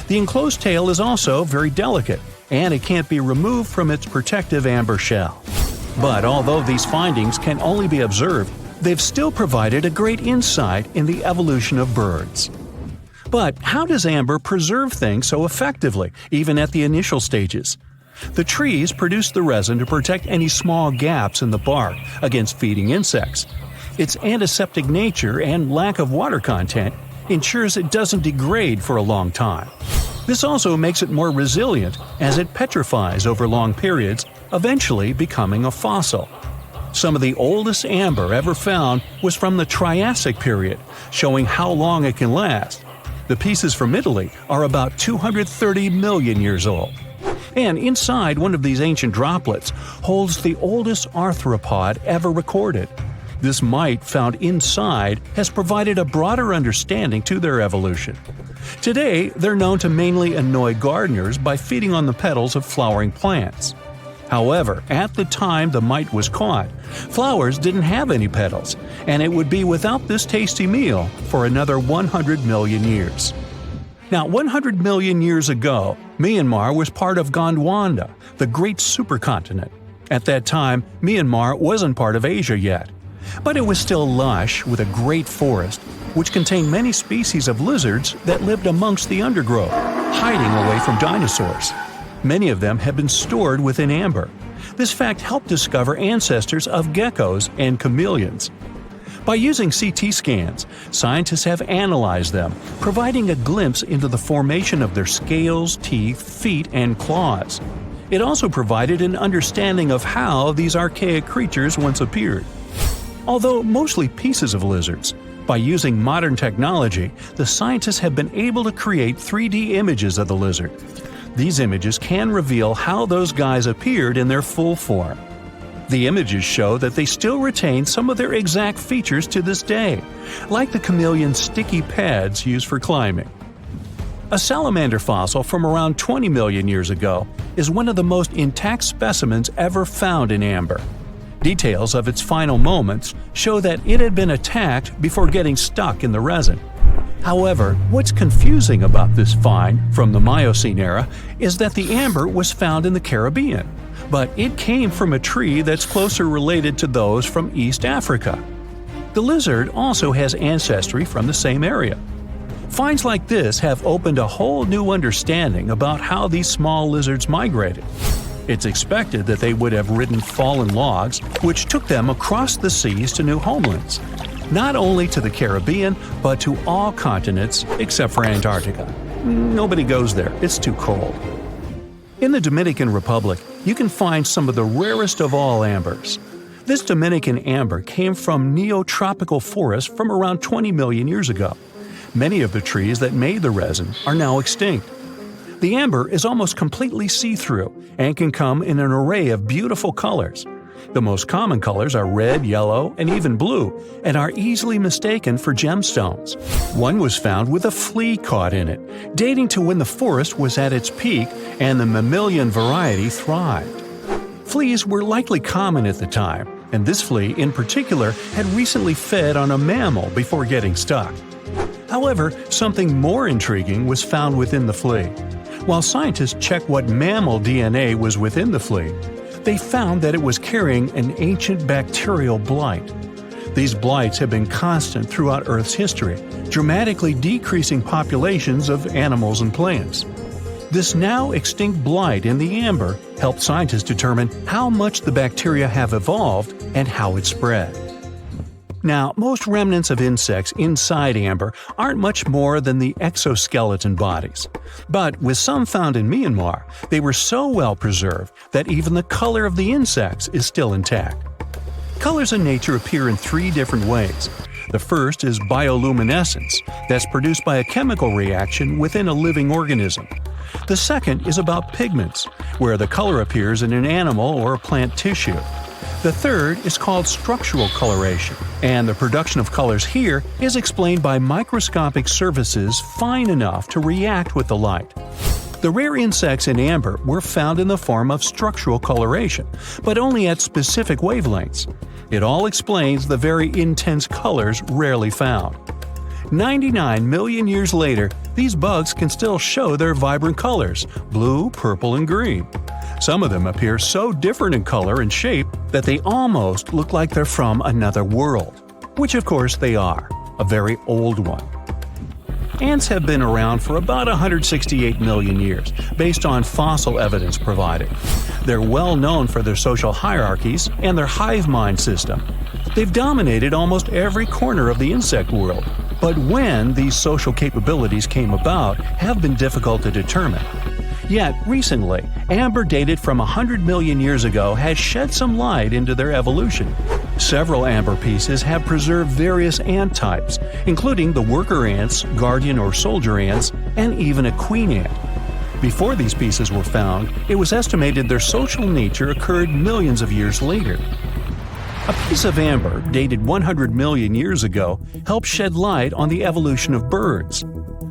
The enclosed tail is also very delicate, and it can't be removed from its protective amber shell. But although these findings can only be observed, they've still provided a great insight in the evolution of birds. But how does amber preserve things so effectively, even at the initial stages? The trees produce the resin to protect any small gaps in the bark against feeding insects. Its antiseptic nature and lack of water content ensures it doesn't degrade for a long time. This also makes it more resilient as it petrifies over long periods, eventually becoming a fossil. Some of the oldest amber ever found was from the Triassic period, showing how long it can last. The pieces from Italy are about 230 million years old. And inside one of these ancient droplets holds the oldest arthropod ever recorded. This mite found inside has provided a broader understanding to their evolution. Today, they're known to mainly annoy gardeners by feeding on the petals of flowering plants. However, at the time the mite was caught, flowers didn't have any petals, and it would be without this tasty meal for another 100 million years. Now, 100 million years ago, Myanmar was part of Gondwana, the great supercontinent. At that time, Myanmar wasn't part of Asia yet. But it was still lush with a great forest, which contained many species of lizards that lived amongst the undergrowth, hiding away from dinosaurs. Many of them have been stored within amber. This fact helped discover ancestors of geckos and chameleons. By using CT scans, scientists have analyzed them, providing a glimpse into the formation of their scales, teeth, feet, and claws. It also provided an understanding of how these archaic creatures once appeared. Although mostly pieces of lizards, by using modern technology, the scientists have been able to create 3D images of the lizard. These images can reveal how those guys appeared in their full form. The images show that they still retain some of their exact features to this day, like the chameleon's sticky pads used for climbing. A salamander fossil from around 20 million years ago is one of the most intact specimens ever found in amber. Details of its final moments show that it had been attacked before getting stuck in the resin. However, what's confusing about this find from the Miocene era is that the amber was found in the Caribbean, but it came from a tree that's closer related to those from East Africa. The lizard also has ancestry from the same area. Finds like this have opened a whole new understanding about how these small lizards migrated. It's expected that they would have ridden fallen logs, which took them across the seas to new homelands, not only to the Caribbean, but to all continents except for Antarctica. Nobody goes there, it's too cold. In the Dominican Republic, you can find some of the rarest of all ambers. This Dominican amber came from neotropical forests from around 20 million years ago. Many of the trees that made the resin are now extinct. The amber is almost completely see-through and can come in an array of beautiful colors. The most common colors are red, yellow, and even blue, and are easily mistaken for gemstones. One was found with a flea caught in it, dating to when the forest was at its peak and the mammalian variety thrived. Fleas were likely common at the time, and this flea in particular had recently fed on a mammal before getting stuck. However, something more intriguing was found within the flea. While scientists checked what mammal DNA was within the flea, they found that it was carrying an ancient bacterial blight. These blights have been constant throughout Earth's history, dramatically decreasing populations of animals and plants. This now extinct blight in the amber helped scientists determine how much the bacteria have evolved and how it spread. Now, most remnants of insects inside amber aren't much more than the exoskeleton bodies. But with some found in Myanmar, they were so well preserved that even the color of the insects is still intact. Colors in nature appear in three different ways. The first is bioluminescence, that's produced by a chemical reaction within a living organism. The second is about pigments, where the color appears in an animal or plant tissue. The third is called structural coloration, and the production of colors here is explained by microscopic surfaces fine enough to react with the light. The rare insects in amber were found in the form of structural coloration, but only at specific wavelengths. It all explains the very intense colors rarely found. 99 million years later, these bugs can still show their vibrant colors – blue, purple, and green. Some of them appear so different in color and shape that they almost look like they're from another world. Which of course they are, a very old one. Ants have been around for about 168 million years, based on fossil evidence provided. They're well known for their social hierarchies and their hive mind system. They've dominated almost every corner of the insect world, but when these social capabilities came about have been difficult to determine. Yet, recently, amber dated from 100 million years ago has shed some light into their evolution. Several amber pieces have preserved various ant types, including the worker ants, guardian or soldier ants, and even a queen ant. Before these pieces were found, it was estimated their social nature occurred millions of years later. A piece of amber dated 100 million years ago helped shed light on the evolution of birds.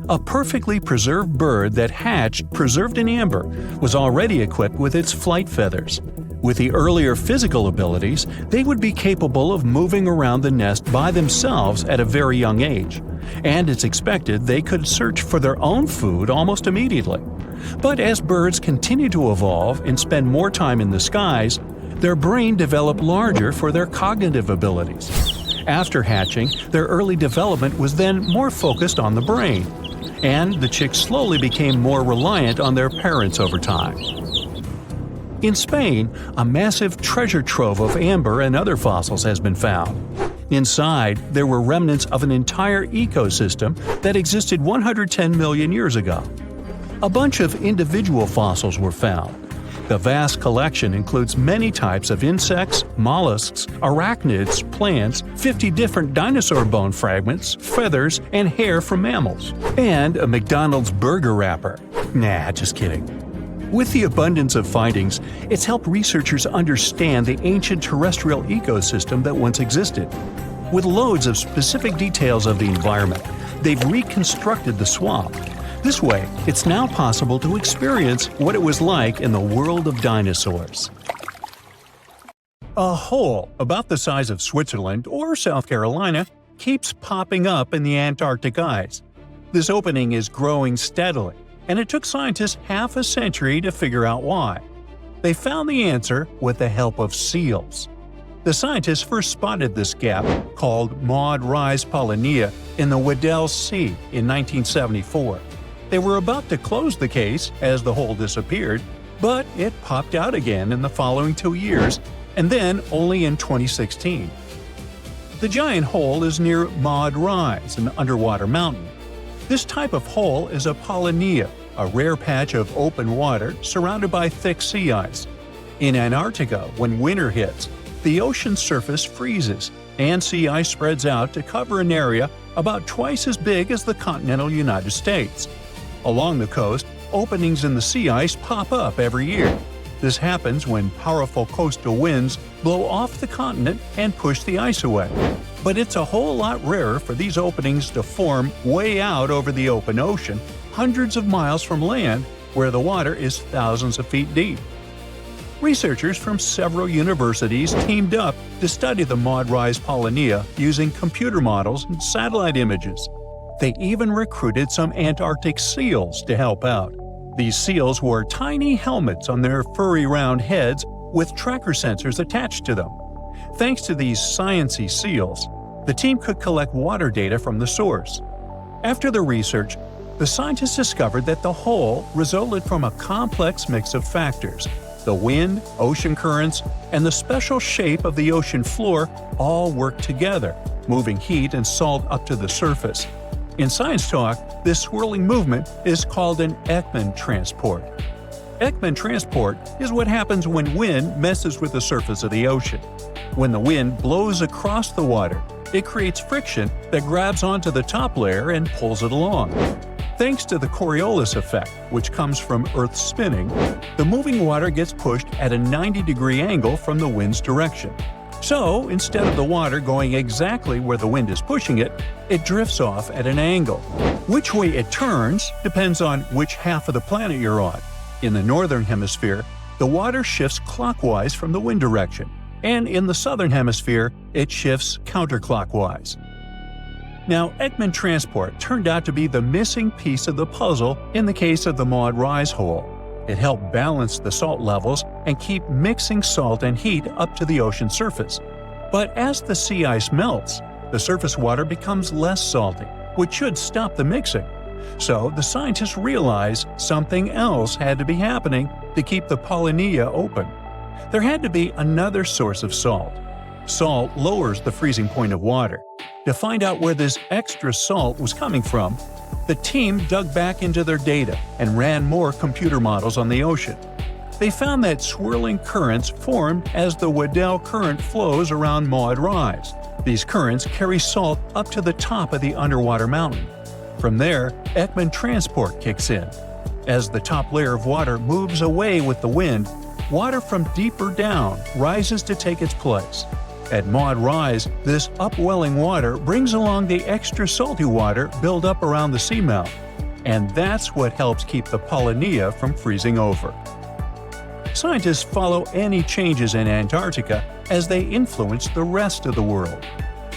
A perfectly preserved bird that hatched preserved in amber was already equipped with its flight feathers. With the earlier physical abilities, they would be capable of moving around the nest by themselves at a very young age, and it's expected they could search for their own food almost immediately. But as birds continue to evolve and spend more time in the skies, their brain developed larger for their cognitive abilities. After hatching, their early development was then more focused on the brain, and the chicks slowly became more reliant on their parents over time. In Spain, a massive treasure trove of amber and other fossils has been found. Inside, there were remnants of an entire ecosystem that existed 110 million years ago. A bunch of individual fossils were found. The vast collection includes many types of insects, mollusks, arachnids, plants, 50 different dinosaur bone fragments, feathers, and hair from mammals, and a McDonald's burger wrapper. Nah, just kidding. With the abundance of findings, it's helped researchers understand the ancient terrestrial ecosystem that once existed. With loads of specific details of the environment, they've reconstructed the swamp. This way, it's now possible to experience what it was like in the world of dinosaurs. A hole about the size of Switzerland or South Carolina keeps popping up in the Antarctic ice. This opening is growing steadily, and it took scientists half a century to figure out why. They found the answer with the help of seals. The scientists first spotted this gap, called Maud Rise Polynia, in the Weddell Sea in 1974. They were about to close the case as the hole disappeared, but it popped out again in the following 2 years, and then only in 2016. The giant hole is near Maud Rise, an underwater mountain. This type of hole is a polynia, a rare patch of open water surrounded by thick sea ice. In Antarctica, when winter hits, the ocean surface freezes, and sea ice spreads out to cover an area about twice as big as the continental United States. Along the coast, openings in the sea ice pop up every year. This happens when powerful coastal winds blow off the continent and push the ice away. But it's a whole lot rarer for these openings to form way out over the open ocean, hundreds of miles from land, where the water is thousands of feet deep. Researchers from several universities teamed up to study the Maud Rise polynia using computer models and satellite images. They even recruited some Antarctic seals to help out. These seals wore tiny helmets on their furry round heads with tracker sensors attached to them. Thanks to these sciencey seals, the team could collect water data from the source. After the research, the scientists discovered that the hole resulted from a complex mix of factors. The wind, ocean currents, and the special shape of the ocean floor all work together, moving heat and salt up to the surface. In science talk, this swirling movement is called an Ekman transport. Ekman transport is what happens when wind messes with the surface of the ocean. When the wind blows across the water, it creates friction that grabs onto the top layer and pulls it along. Thanks to the Coriolis effect, which comes from Earth's spinning, the moving water gets pushed at a 90-degree angle from the wind's direction. So, instead of the water going exactly where the wind is pushing it, it drifts off at an angle. Which way it turns depends on which half of the planet you're on. In the northern hemisphere, the water shifts clockwise from the wind direction, and in the southern hemisphere, it shifts counterclockwise. Now, Ekman transport turned out to be the missing piece of the puzzle in the case of the Maud Rise hole. It helped balance the salt levels and keep mixing salt and heat up to the ocean surface. But as the sea ice melts, the surface water becomes less salty, which should stop the mixing. So the scientists realized something else had to be happening to keep the polynia open. There had to be another source of salt. Salt lowers the freezing point of water. To find out where this extra salt was coming from, the team dug back into their data and ran more computer models on the ocean. They found that swirling currents formed as the Weddell Current flows around Maud Rise. These currents carry salt up to the top of the underwater mountain. From there, Ekman transport kicks in. As the top layer of water moves away with the wind, water from deeper down rises to take its place. At Maud Rise, this upwelling water brings along the extra salty water built up around the seamount, and that's what helps keep the polynia from freezing over. Scientists follow any changes in Antarctica as they influence the rest of the world.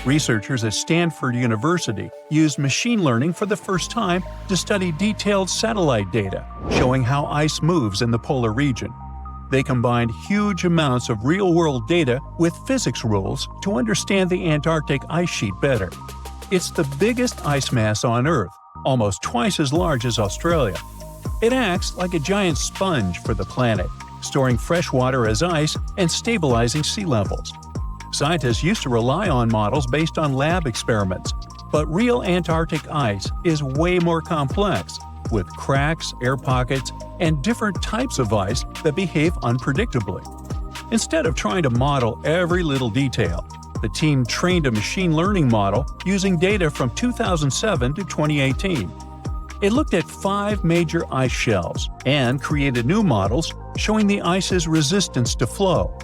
Researchers at Stanford University used machine learning for the first time to study detailed satellite data showing how ice moves in the polar region. They combined huge amounts of real-world data with physics rules to understand the Antarctic ice sheet better. It's the biggest ice mass on Earth, almost twice as large as Australia. It acts like a giant sponge for the planet, storing fresh water as ice and stabilizing sea levels. Scientists used to rely on models based on lab experiments, but real Antarctic ice is way more complex, with cracks, air pockets, and different types of ice that behave unpredictably. Instead of trying to model every little detail, the team trained a machine learning model using data from 2007 to 2018. It looked at 5 major ice shelves and created new models showing the ice's resistance to flow.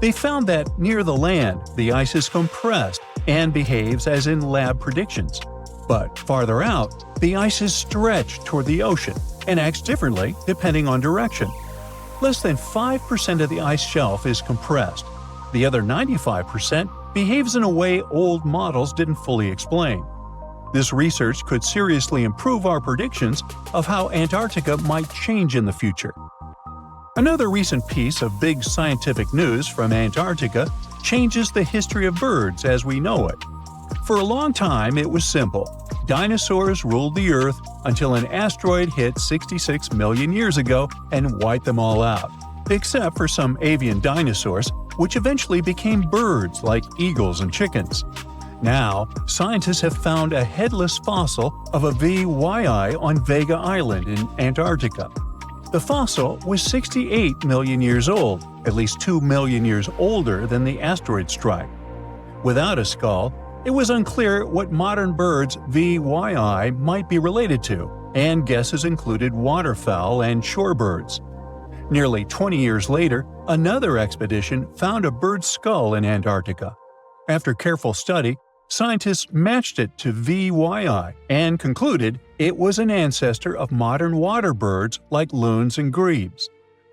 They found that near the land, the ice is compressed and behaves as in lab predictions. But farther out, the ice is stretched toward the ocean and acts differently depending on direction. Less than 5% of the ice shelf is compressed. The other 95% behaves in a way old models didn't fully explain. This research could seriously improve our predictions of how Antarctica might change in the future. Another recent piece of big scientific news from Antarctica changes the history of birds as we know it. For a long time, it was simple. dinosaurs ruled the Earth until an asteroid hit 66 million years ago and wiped them all out, except for some avian dinosaurs, which eventually became birds like eagles and chickens. Now, scientists have found a headless fossil of a VYI on Vega Island in Antarctica. The fossil was 68 million years old, at least 2 million years older than the asteroid strike. Without a skull, it was unclear what modern birds VYI might be related to, and guesses included waterfowl and shorebirds. Nearly 20 years later, another expedition found a bird's skull in Antarctica. After careful study, scientists matched it to VYI and concluded it was an ancestor of modern water birds like loons and grebes.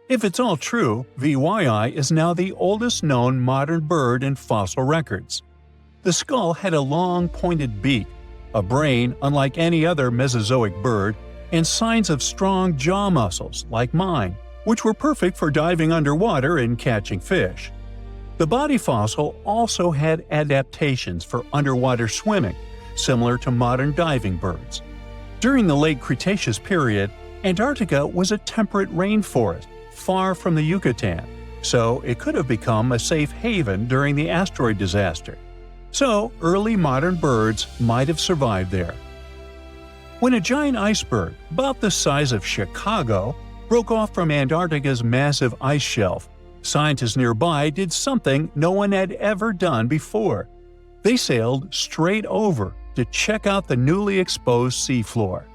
If it's all true, VYI is now the oldest known modern bird in fossil records. The skull had a long, pointed beak, a brain unlike any other Mesozoic bird, and signs of strong jaw muscles like mine, which were perfect for diving underwater and catching fish. The body fossil also had adaptations for underwater swimming, similar to modern diving birds. During the late Cretaceous period, Antarctica was a temperate rainforest, far from the Yucatan, so it could have become a safe haven during the asteroid disaster. So, early modern birds might have survived there. When a giant iceberg, about the size of Chicago, broke off from Antarctica's massive ice shelf, scientists nearby did something no one had ever done before. They sailed straight over to check out the newly exposed seafloor.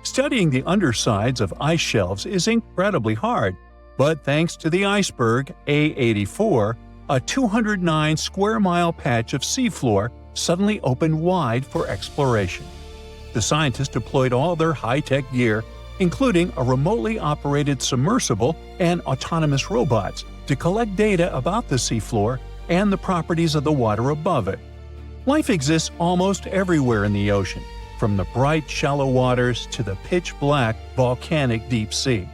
Studying the undersides of ice shelves is incredibly hard, but thanks to the iceberg A84, a 209 square mile patch of seafloor suddenly opened wide for exploration. The scientists deployed all their high-tech gear, including a remotely operated submersible and autonomous robots, to collect data about the seafloor and the properties of the water above it. Life exists almost everywhere in the ocean, from the bright, shallow waters to the pitch-black, volcanic deep sea.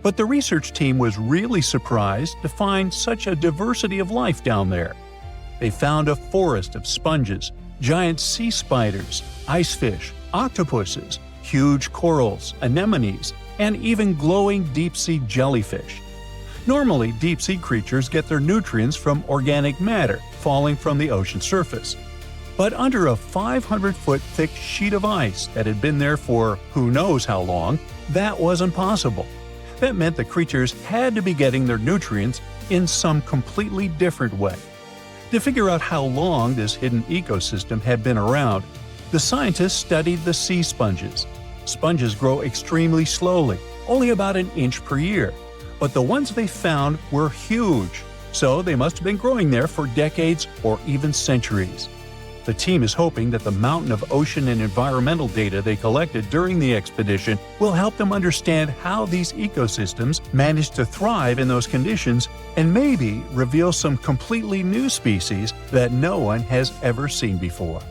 But the research team was really surprised to find such a diversity of life down there. They found a forest of sponges, giant sea spiders, icefish, octopuses, huge corals, anemones, and even glowing deep-sea jellyfish. Normally, deep-sea creatures get their nutrients from organic matter falling from the ocean surface. But under a 500-foot thick sheet of ice that had been there for who knows how long, that wasn't possible. That meant the creatures had to be getting their nutrients in some completely different way. To figure out how long this hidden ecosystem had been around, the scientists studied the sea sponges. Sponges grow extremely slowly, only about an inch per year, but the ones they found were huge, so they must have been growing there for decades or even centuries. The team is hoping that the mountain of ocean and environmental data they collected during the expedition will help them understand how these ecosystems managed to thrive in those conditions and maybe reveal some completely new species that no one has ever seen before.